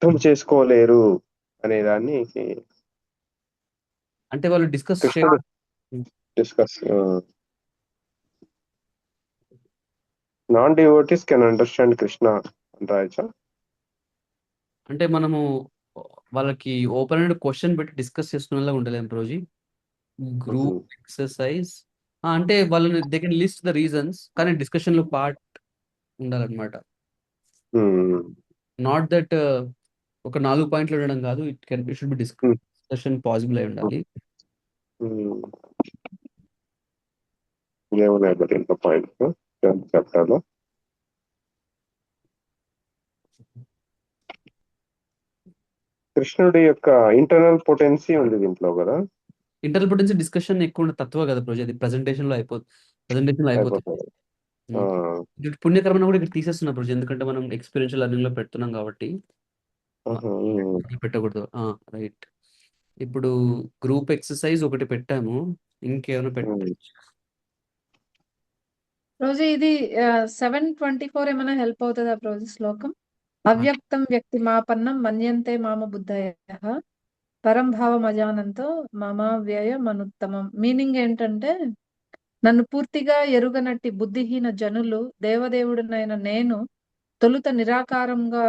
అర్థం చేసుకోలేరు అనే దాన్ని అంటే వాళ్ళు డిస్కస్ కృష్ణుడు discuss. Non devotees can understand Krishna అని రాయచ్చా? అంటే మనము వాళ్ళకి ఓపెన్ అండ్ క్వశ్చన్ పెట్టి డిస్కస్ చేసుకునేలా ఉండలేం రోజు. గ్రూప్ ఎక్సర్సైజ్ అంటే వాళ్ళని they can list the reasons, కానీ డిస్కషన్ లో పార్ట్ ఉండాలన్నమాట. నాట్ దట్ ఒక 4 పాయింట్లు ఉండడం కాదు, it should be discussion possible అయి ఉండాలి. ఏమున్నాయి బట్ ఇంకా పాయింట్స్ చాప్టర్ లో? కృష్ణుడి యొక్క ఇంటర్నల్ పొటెన్సీ ఉంది దీంట్లో కదా. ఇంటర్నల్ పొటెన్సీ డిస్కషన్ ఎక్కువ ఉండే తత్వ కదా ప్రొజెక్ట్, అది ప్రెజెంటేషన్ లో అయిపోతుంది. అయిపోతుంది. పుణ్యకర్మను కూడా ఇక్కడ తీసేస్తున్నా ప్రొజెక్ట్, ఎందుకంటే మనం ఎక్స్పీరియన్షియల్ లెర్నింగ్ లో పెడుతున్నాం కాబట్టి పెట్టకూడదు. రైట్, ఇప్పుడు గ్రూప్ ఎక్సర్సైజ్ ఒకటి పెట్టాము, ఇంకేమైనా పెట్టచ్చు. రోజు ఇది 724 ఏమైనా హెల్ప్ అవుతుందా రోజు శ్లోకం? అవ్యక్తం వ్యక్తి మాపన్నం మన్యంతే మామ బుద్ధయః పరం భావం అజానంతో మమ వ్యయమనుత్తమం. మీనింగ్ ఏంటంటే, నన్ను పూర్తిగా ఎరుగనట్టి బుద్ధిహీన జనులు దేవదేవుడినైన నేను తొలుత నిరాకారునిగా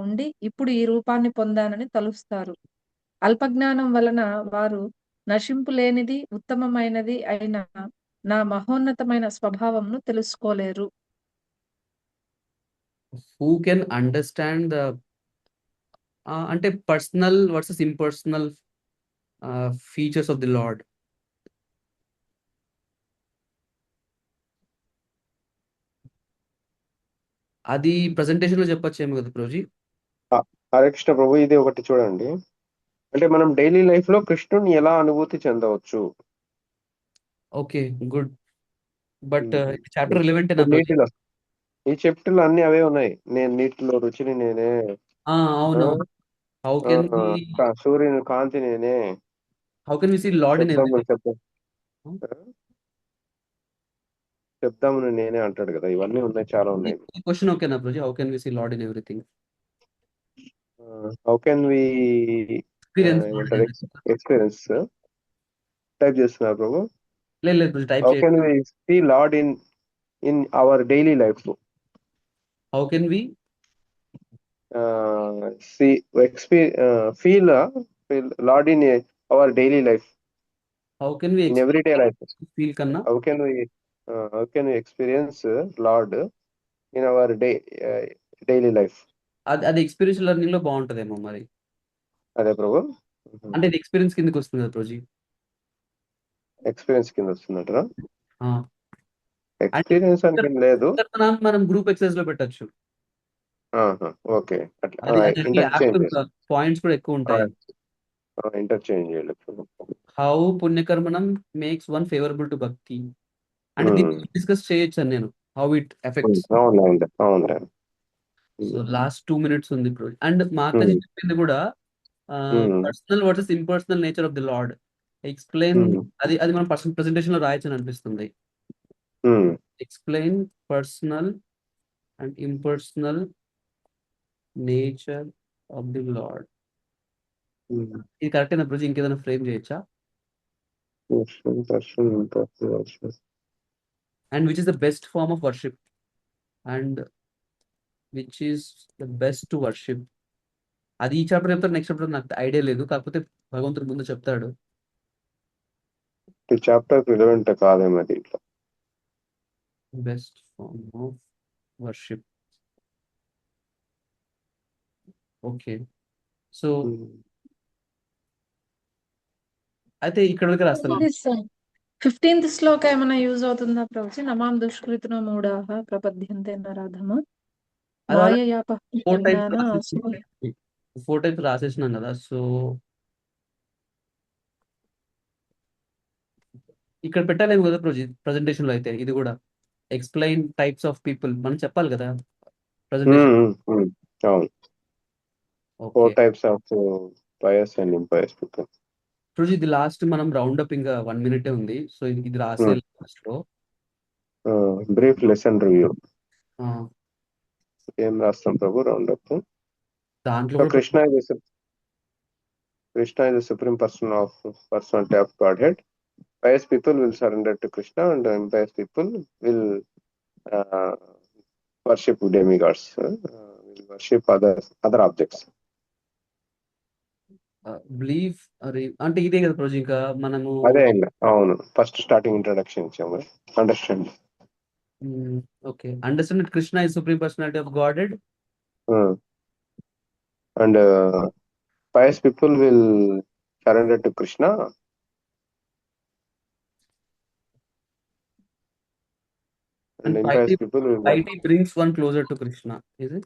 ఉండి ఇప్పుడు ఈ రూపాన్ని పొందానని తలుస్తారు. అల్పజ్ఞానం వలన వారు నశింపులేనిది ఉత్తమమైనది అయిన నా మహోన్నతమైన స్వభావంను తెలుసుకోలేరు. హూ కెన్ అండర్స్టాండ్ ద అంటే personal versus impersonal features of the lord. అది ప్రెజెంటేషన్ లో చెప్పొచ్చేమో కదా ప్రోజీ. హరే కృష్ణ ప్రభు, ఇది ఒకటి చూడండి. అంటే మనం డైలీ లైఫ్ లో కృష్ణుని ఎలా అనుభూతి చెందవచ్చు? Okay, good. But chapter relevant నీటిలో, ఈ చాప్టర్ లో అన్ని అవే ఉన్నాయి. నేను నీటిలో రుచిని నేనే, అవును. హౌ కెన్ సూర్యుని కాంతి నేనే, వి సీ లార్డ్ ఇన్ చెప్దామని నేనే అంటాడు కదా. ఇవన్నీ ఉన్నాయి, చాలా ఉన్నాయి. క్వశ్చన్ ఓకేనా ప్రోజీ? How can we see lord in everything? How can we experience type చేస్తున్నారు ప్రభు? లేదు టైప్ హౌ చేయండి. Can we see lord in our daily life? How can we feel Lord in our daily life, how can we in everyday life? Feel కన్నా how can we experience Lord in our daily life? అది experience learning లో బాగుంటదేమో మరి. అదే ప్రభు, అంటే ఇది experience కిందకి వస్తుంది కదా ప్రోజీ. ఎక్స్పీరియన్స్ కింద వస్తుందట. అంటే ఎక్స్పీరియన్స్ అంటే లేదు, మనం గ్రూప్ ఎక్సర్సైజ్ లో పెట్టచ్చు. ఓకే, అట్లా ఇంటర్చేంజ్ పాయింట్స్ కూడా ఎక్కువ ఉంటాయి. ఇంటర్చేంజ్ చేయాలి. హౌ పుణ్యకర్మణం makes one favourable to bhakti అంటే దీన్ని డిస్కస్ చేయొచ్చు నేను, హౌ ఇట్ ఎఫెక్ట్స్. అవును. సో లాస్ట్ 2 minutes ఉంది ఇప్పుడు. అండ్ మా అక్క చెప్పింది కూడా personal versus impersonal nature of the lord explain. అది మనం ప్రెజెంటేషన్ లో రాయొచ్చని అనిపిస్తుంది. Explain personal and impersonal nature of the lord. ఇది కరెక్ట్ అయిన ప్రజలు ఇంకేదైనా ఫ్రేమ్ చేయొచ్చా? And which is the best form of worship and which is the best to worship. అది ఈ చాప్టర్ చెప్తారు, నెక్స్ట్ చాప్టర్ నాకు ఐడియా లేదు, కాకపోతే భగవంతుడు ముందు చెప్తాడు. చాప్టర్ రిలవెంట్ కాదేమో దీంట్లో. Best form of worship. Okay, so అయితే ఇక్కడ వరకు రాస్తాను. 15th శ్లోక ఏమైనా యూజ్ అవుతుందా ప్రభుజీ? నమాం దుష్కృతినో మూఢాః ప్రపద్యంతే నరాధమ మాయయా పహ్యజ్ఞాన. 4 టైమ్స్ రాసేసినాం కదా, సో ఇక్కడ పెట్టాలేము కదా ప్రెజెంటేషన్ లో. అయితే ఇది కూడా ఎక్స్ప్లెయిన్ టైప్స్ ఆఫ్ పీపుల్ మనం చెప్పాలి కదా ప్రజెంటేషన్. అవును. Okay 4 types of pious and impious people. రోజు ఇది లాస్ట్ మనం రౌండ్ అప్ ఇంకా 1 minute ఉంది. సో ఇది రాసే Hmm. లాస్ట్ లో Brief lesson review. ఆ, ఏం రాస్తాం ప్రభు రౌండ్ అప్? దాంట్లో So కూడా Krishna is the supreme personality of Godhead. Pious people will surrender to Krishna, and impious people will worship demigods, will worship other objects. Believe అంటే ఇదే కదా రోజు ఇంకా మనము అదే ఇంకా అవును ఫస్ట్ స్టార్టింగ్ ఇంట్రడక్షన్ ఇచ్చాము. Understand. Okay understand that Krishna is supreme personality of గాడెడ్. And pious people will surrender to Krishna, and And impious piety, people will piety brings one closer to Krishna, is it?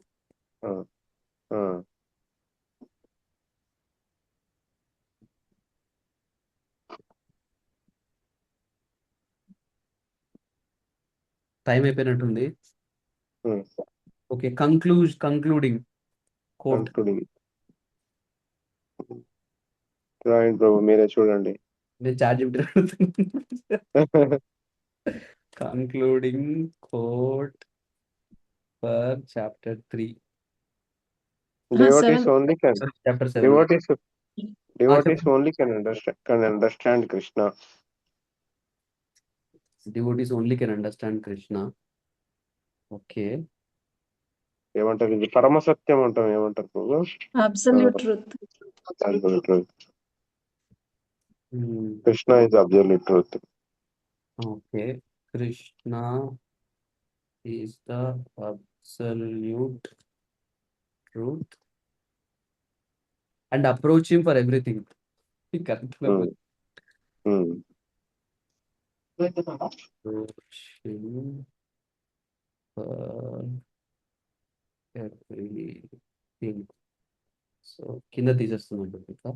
Time అయిపోయినట్టుంది. Okay concluding quote concluding. రాయండి ప్రభు మీరే చూడండి. నేను chat concluding quote for chapter 3 Devotees only can chapter 7 devotees only can understand Krishna. Devotees only can understand Krishna. Okay ఏమంటారు ఇది పరమ సత్యం అంటాం. ఏమంటారు ప్రభు? Absolute truth. Absolute truth. Krishna is absolute truth. Okay Krishna is the absolute truth and approach him for everything. Correct. Approach him for everything. So కింద తీసేస్తున్నాను ఇంకా.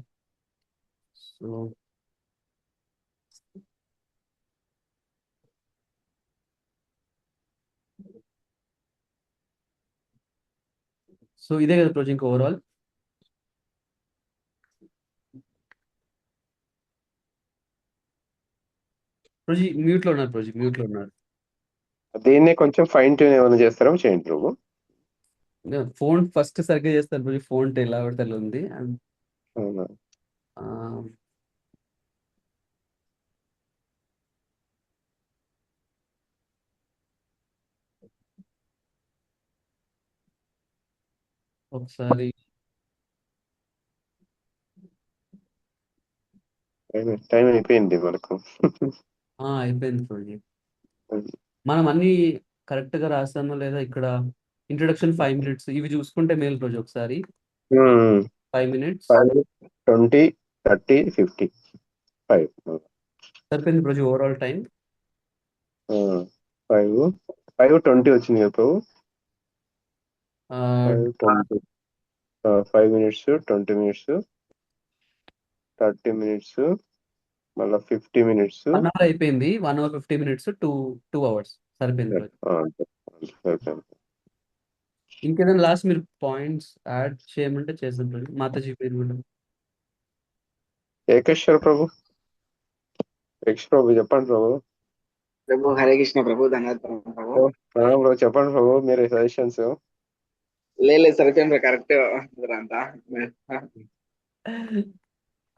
సో ఇదే కదా ప్రాజెక్ట్ ఇంకా ఓవరాల్. ప్రాజెక్ట్ మ్యూట్ లో ఉన్నారు. దీన్ని కొంచెం ఫైన్ ట్యూన్ ఏమైనా చేస్తారో చేయండి ప్రభు. ఫోన్ ఫస్ట్ సరిగ్గా చేస్తాను ప్రాజెక్ట్. ఫోన్ ఎలా పడితే అలా ఉంది. అవునా? ఒకసారి టైం అయిపోయింది మనకు. అయిపోయింది ప్రాజెక్ట్. మనం అన్ని కరెక్ట్ గా రాస్తామో లేదా ఇక్కడ ఇంట్రొడక్షన్ 5 minutes ఇవి చూసుకుంటే మేలు రోజు ఒకసారి 5 minutes 20, 30, 50. 5. సరిపోయింది రోజు ఓవరాల్ టైం. 5:20 వచ్చింది కదా ప్రభు. 5 minutes, 20 minutes, 30 minutes, మళ్ళీ 50 minutes. 1 hour అయిపోయింది. 1 hour 50 minutes 2 hours సరిపోయింది రోజు. ఇంకేదైనా లాస్ట్ మీరు పాయింట్స్ యాడ్ చేయమంటే చేద్దాం రోజు. మాతాజీ పేరు కూడా ఏకేశ్వర ప్రభు. ప్రభు చెప్పండి ప్రభు. ప్రభు హరే కృష్ణ ప్రభు. ధన్యవాదాలు ప్రభు. ప్రభు చెప్పండి ప్రభు మీరు సజెషన్స్. లేదు సరిపోయింది కరెక్ట్ అంతా.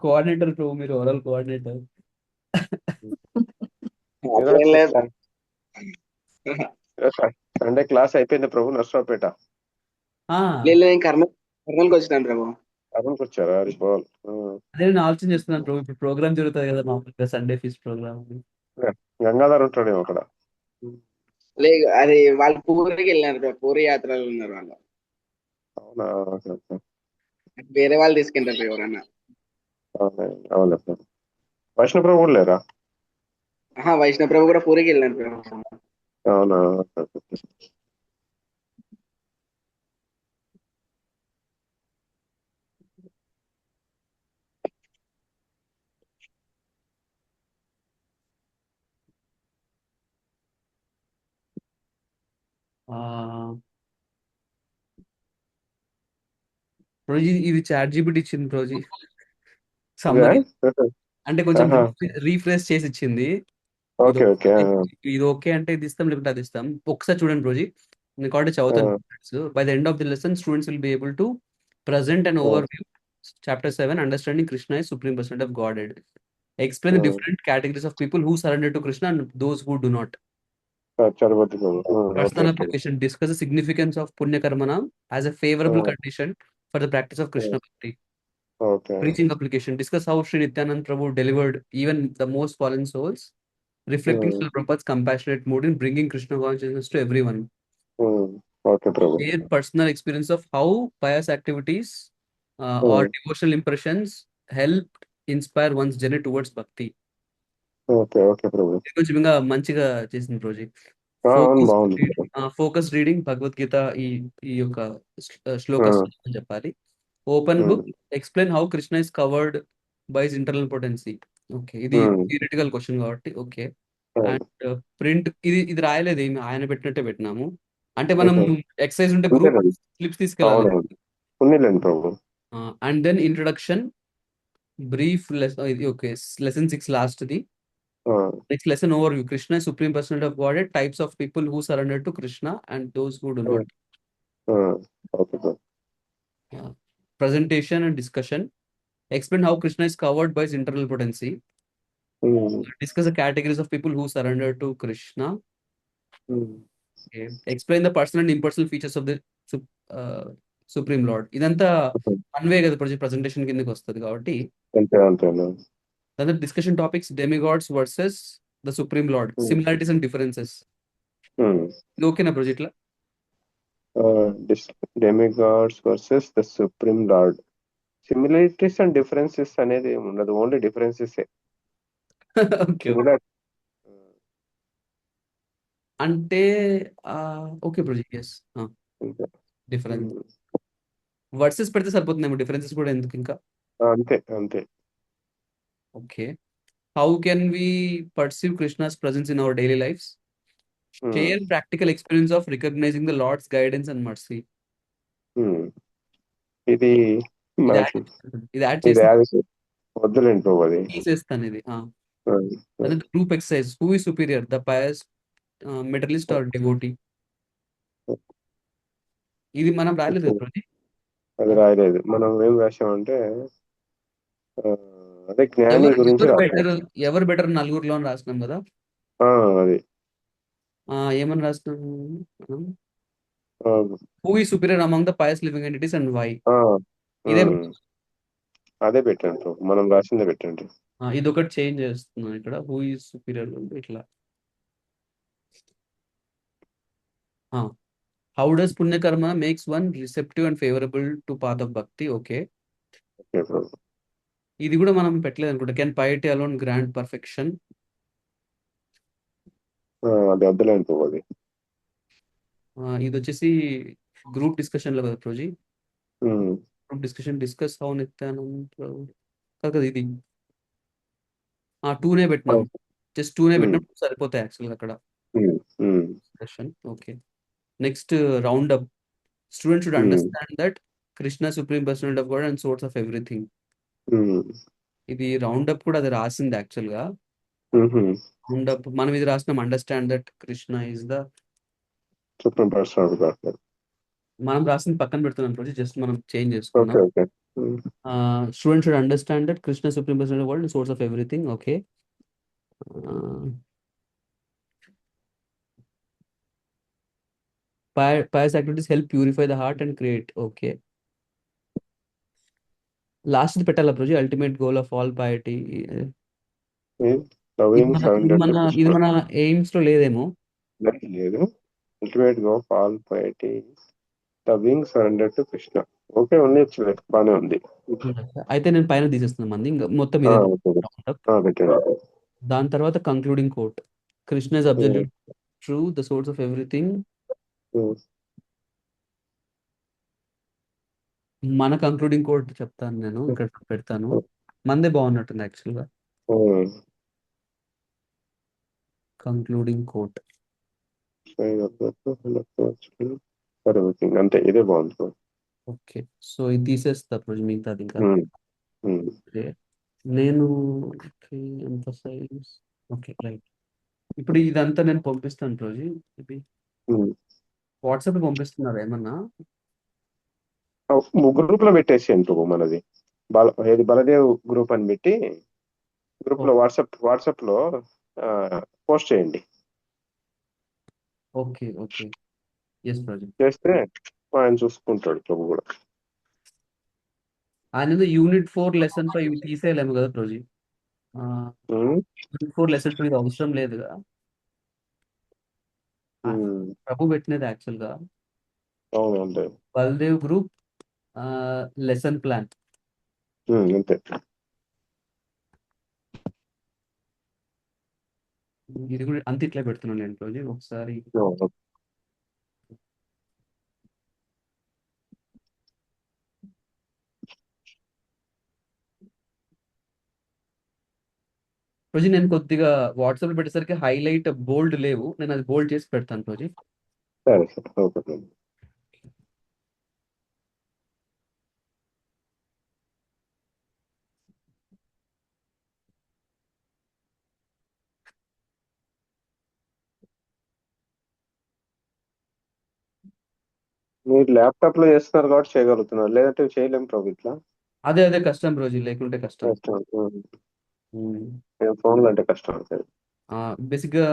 కోఆర్డినేటర్ ప్రభు మీరు ఓవరాల్ కోఆర్డినేటర్. సండే క్లాస్ అయిపోయింది ప్రభు నర్సరావుపేట. లేదు కర్నూలుకి వచ్చినాను ప్రభు. కర్నూలుకి వచ్చారా? అదే నేను ఆలోచన చేస్తున్నాను ప్రభు. ఇప్పుడు ప్రోగ్రామ్ జరుగుతుంది కదా మామూలుగా సండే ఫీస్ట్ ప్రోగ్రామ్. గంగాధర్ ఉంటాడేమో అక్కడ. లేదు అది వాళ్ళు పూరికి వెళ్ళినారు ప్రభు. పూరి యాత్రలు ఉన్నారు వాళ్ళు. అవునా? వేరే వాళ్ళు తీసుకెళ్తారు ఎవరన్నా. అవునా? వైష్ణవ ప్రభు కూడా లేరా? వైష్ణవ ప్రభు కూడా పూరికి వెళ్ళినారు ప్రభు. అవునా? ఆ, రోజీ ఇది చాట్ జీపీటీ ఇచ్చింది రోజీ ఇదా? సమ్మరీ. అంటే కొంచెం ఆహా. రీఫ్రెష్ చేసి ఇచ్చింది. ఇది ఓకే ఓకే. ఇది ఓకే అంటే ఇది ఇస్తాం, లేకుంటే అది ఇస్తాం. ఒకసారి చూడండి రోజీ, నేను కాబట్టి చదువుతాను. By the end of the lesson students will be able to present and over view chapter 7 understanding Krishna is supreme person of God. Explain the different categories of people who surrender to Krishna and those who do not. చరపతి ప్రభు. Okay Personal ప్రభు. application. Discuss the significance of Punya Karmana as a favorable condition for the practice of Krishna Bhakti. Okay. Preaching application. Discuss how Sri Nityanand Prabhu delivered even the most fallen souls, reflecting Srila Prabhupada's compassionate mood in bringing Krishna consciousness to everyone. Okay Prabhu. Share personal experience of how pious activities or devotional impressions helped inspire one's journey towards bhakti. Okay okay ప్రభు. ఇది కొంచెం ఇంకా మంచిగా చేసింది project. అవును, బాగుంది. Focus reading Bhagavad Gita ఈ ఈ యొక్క శ్లోకాస్ అని చెప్పాలి. Open book explain how Krishna is covered by his internal potency. Okay, ఇది థియరిటికల్ క్వశ్చన్ కాబట్టి ఓకే. అండ్ ప్రింట్ ఇది రాయలేదు, ఏమి ఆయన పెట్టినట్టే పెట్టినాము. అంటే మనం ఎక్సర్సైజ్ ఉంటే గ్రూప్ స్లిప్స్ తీసుకెళ్ళాలి. ఉన్నిలేండి ప్రభు. And then introduction brief lesson, ఇది ఓకే లెసన్ 6 లాస్ట్ది. Next lesson overview. Krishna is Supreme Personality of Godhead, types of people who surrender to Krishna and those who do not. Okay Prabhu. Presentation and discussion. Explain how Krishna is covered by his internal potency. Discuss the categories of people who surrender to Krishna. Okay. Explain the personal and impersonal features of the Supreme Lord. ఇదంతా anyway కదా presentation కిందకి వస్తుంది కాబట్టి. Then the discussion topics: demigods versus the Supreme Lord, similarities and differences. Okay na project la? Demigods versus the Supreme Lord. Similarities and differences అనేది ఉండదు, only differences. Okay. అంటే okay project yes difference versus పెడితే సరిపోతుందేమో, differences కూడా ఎందుకు ఇంకా. అంతే అంతే. Okay. How can we perceive Krishna's presence in our daily lives? Share practical experience of recognizing the Lord's guidance and mercy. ఇది యాడ్ చేసి వద్దులేండి ప్రభు, అది తీసేస్తాను ఇది. అదే group exercise. Who is superior, the pious materialist or devotee? ఇది మనం రాయలేదు కదా రోజు. అది రాయలేదు. మనం ఏం రాసామంటే అదే జ్ఞాని గురించి ఎవరు బెటర్ నలుగురిలో రాసినాం కదా. అది ఏమని రాసినాము? Who is superior among the pious living entities and why. ఇదే అదే పెట్టండి, మనం రాసిందే పెట్టండి. ఇది ఒకటి చేంజ్ చేస్తున్నాను ఇక్కడ. హూ ఈజ్ సుపీరియర్ ఇట్లా. హౌ డస్ పుణ్యకర్మ makes one receptive and favourable to path of bhakti. Okay, ఇది కూడా మనం పెట్టలేదు అనుకుంటా. Can piety alone grant perfection? అది వద్దులేండి ప్రభు. అది ఇది వచ్చేసి గ్రూప్ డిస్కషన్ లో కదా ప్రోజీ. Group discussion discuss how Nityananda కదా. ఇది 2నే పెట్టినాం, జస్ట్ 2నే పెట్టినప్పుడు సరిపోతాయి యాక్చువల్గా అక్కడ discussion. Okay, next round up. Student should understand that Krishna supreme personality of god and source of everything. ఇది రౌండ్ అప్ కూడా అది రాసింది యాక్చువల్గా. రౌండ్ అప్ మనం ఇది రాసినాం, understand that Krishna is the supreme person of god. మనం రాసింది పక్కన పెడుతున్నాం ప్రాజెక్ట్, జస్ట్ మనం చేంజ్ చేసుకున్నాం. Student should understand that Krishna supreme person of god and source of everything. Okay, pious activities help purify the heart and create. Okay, last పెట్టాలా ప్రాజెక్ట్. Ultimate goal of all piety. ఇది మన ఎయిమ్స్ లో లేదేమో. లేదు. Ultimate goal of all piety loving surrender to Krishna. Okay, ఉండొచ్చు, బానే ఉంది. అయితే నేను పైన తీసేస్తున్నాను మంది, ఇంకా మొత్తం ఇదే. దాని తర్వాత concluding quote. Krishna is absolute true, the source of everything. మన కంక్లూడింగ్ కోట్ చెప్తాను నేను, ఇక్కడ పెడతాను. మందే బాగున్నట్టుంది యాక్చువల్గా. కంక్లూడింగ్ కోట్ ఎవ్రీథింగ్ అంతే, ఇదే బాగుంది bro. ఓకే. సో ఇది తీసేస్తా రోజు మిగతాది ఇంకా. ఉమ్, ఉమ్, ఓకే. నేను ఓకే ఎంఫసైజ్ ఓకే రైట్. ఇప్పుడు ఇదంతా నేను పంపిస్తాను రోజు. ఇది ఉమ్. వాట్సాప్ పంపిస్తున్నారు ఏమన్నా? గ్రూప్ లో పెట్టేసేయండి బ్రో మనది. ఏది బలదేవ్ గ్రూప్ అని పెట్టి గ్రూప్ లో వాట్సాప్ లో పోస్ట్ చేయండి. Okay okay yes project. చేస్తే ఆయన చూసుకుంటాడు ప్రభు కూడా. ఆయన యూనిట్ 4 లెసన్ 5 తీసేయలేము కదా రోజు. ఉమ్, యూనిట్ 4 లెసన్ 5 అవసరం లేదుగా. ఉమ్, ప్రభు పెట్టినది యాక్చువల్గా అవునండి. Baldev group lesson plan. అంతే. ఇది కూడా అంత ఇట్లా పెడుతున్నాను నేను రోజు ఒకసారి. అవును. రోజు నేను కొద్దిగా వాట్సాప్ లో పెట్టేసరికి హైలైట్ బోల్డ్ లేవు, నేను అది బోల్డ్ చేసి పెడతాను రోజు. సరే సార్, ఓకే. మీరు ల్యాప్టాప్ లో చేస్తున్నారు కాబట్టి చేయగలుగుతున్నారు, లేదంటే చేయలేము ప్రభు ఇట్లా. అదే కష్టం రోజు, లేకుంటే కష్టం. ఫోన్ లో అంటే కష్టం అవుతుంది. బేసిక్ గా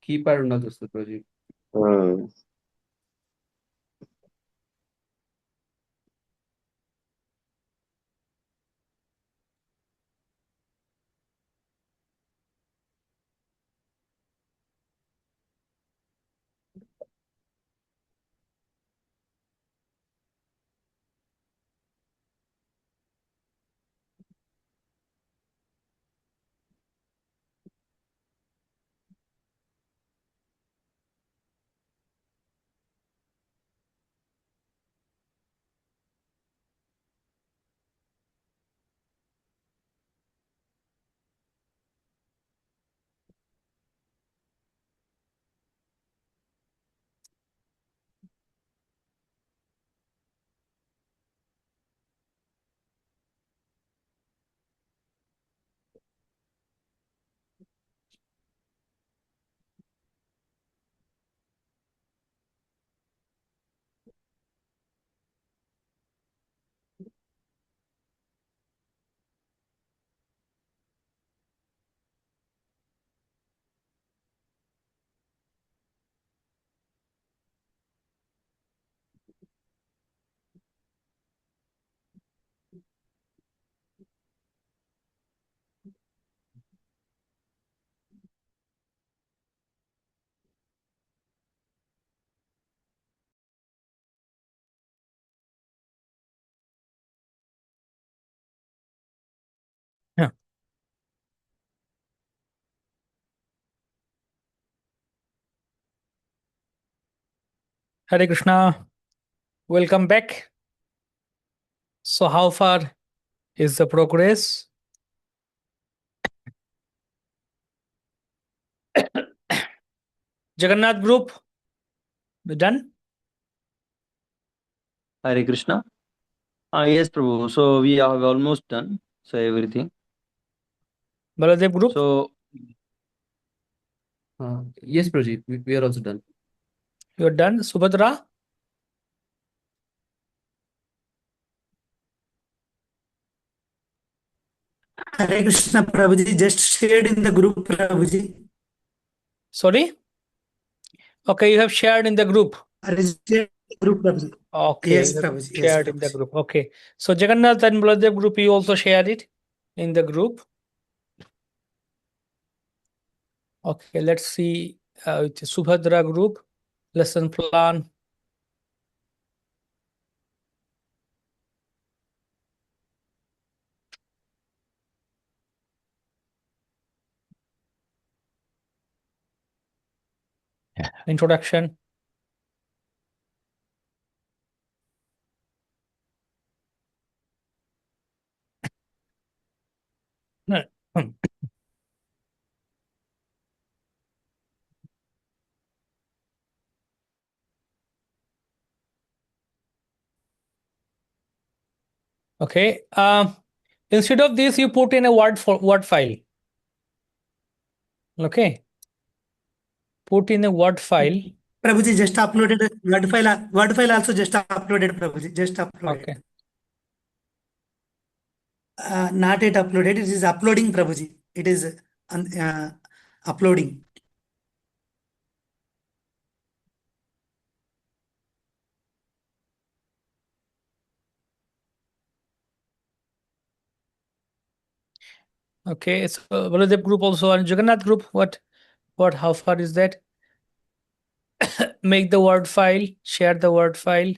కీప్యాడ్ ఉండాల్సి వస్తుంది రోజు. Yeah. Hare Krishna. Welcome back. So how far is the progress? Jagannath group, we done? Hare Krishna. Yes, Prabhu. So we have almost done. So everything. Baladev group? So yes, Praji, we are also done. You're done. Subhadra? Hare Krishna Prabhuji, just shared in the group, Prabhuji. Sorry? Okay, you have shared in the group. Group, Prabhuji. Okay, Yes, you have Prabhuji. Yes, shared in the Prabhuji. group. Okay. So Jagannath and Baladev group, you also shared it in the group. Okay, let's see with Subhadra group, lesson plan. Introduction. Okay. Instead of this, you put in a word file. Okay. Put in a word file. Prabhuji just uploaded a word file also just uploaded, Prabhuji, just uploaded. Okay. Not yet uploaded, it is uploading, Prabhuji. It is uploading. Okay. So Baladev group also and Jagannath group. How far is that? Make the word file, share the word file.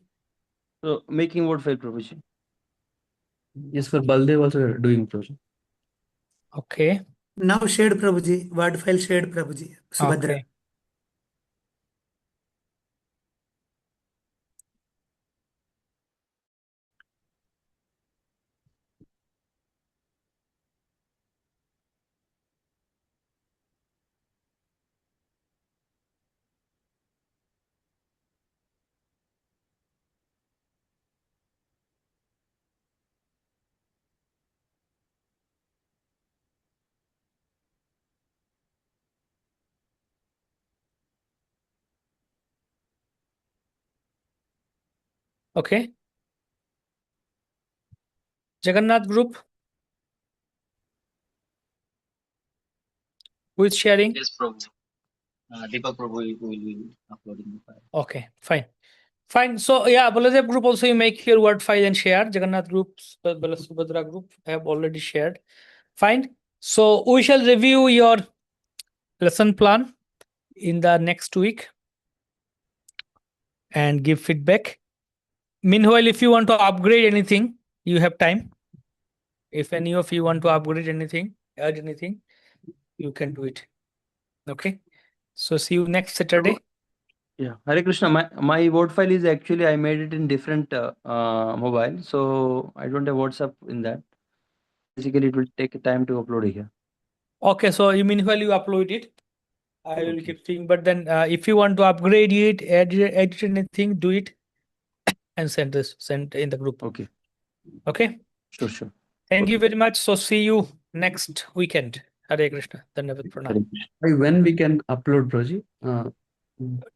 So making word file, Prabhuji. Yes, for Baldev also doing, Prabhuji. Okay. Now shared, Prabhuji. Word file shared, Prabhuji. Subhadra. Okay. Okay. Jagannath group. Who is sharing? Yes, Prabhu. Deepak Prabhu will be uploading the file. Okay, fine. Fine. So yeah, Baladev group also you make your word file and share. Jagannath group, Subhadra group I have already shared. Fine. So we shall review your lesson plan in the next week and give feedback. Meanwhile, if you want to upgrade anything, you have time. If any of you want to upgrade anything, add anything, you can do it. Okay. So see you next Saturday. Yeah, Hare Krishna. My word file is actually I made it in different mobile, so I don't have WhatsApp in that. Basically, it will take time to upload it here. Okay, so you meanwhile you upload it. I will Okay. keep seeing. But then if you want to upgrade it, edit anything, do it and send in the group. Okay. Okay. Sure. Thank Okay. you very much. So see you next weekend. Hare Krishna. Dhanyavad Pranam. Hare Krishna. By when we can upload, Prabhuji?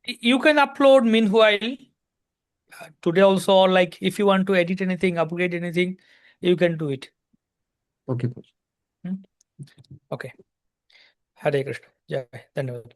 You can upload meanwhile today also, or like if you want to edit anything, upgrade anything, you can do it. Okay, Prabhuji. Okay. Hare Krishna. Jai. Dhanyavad.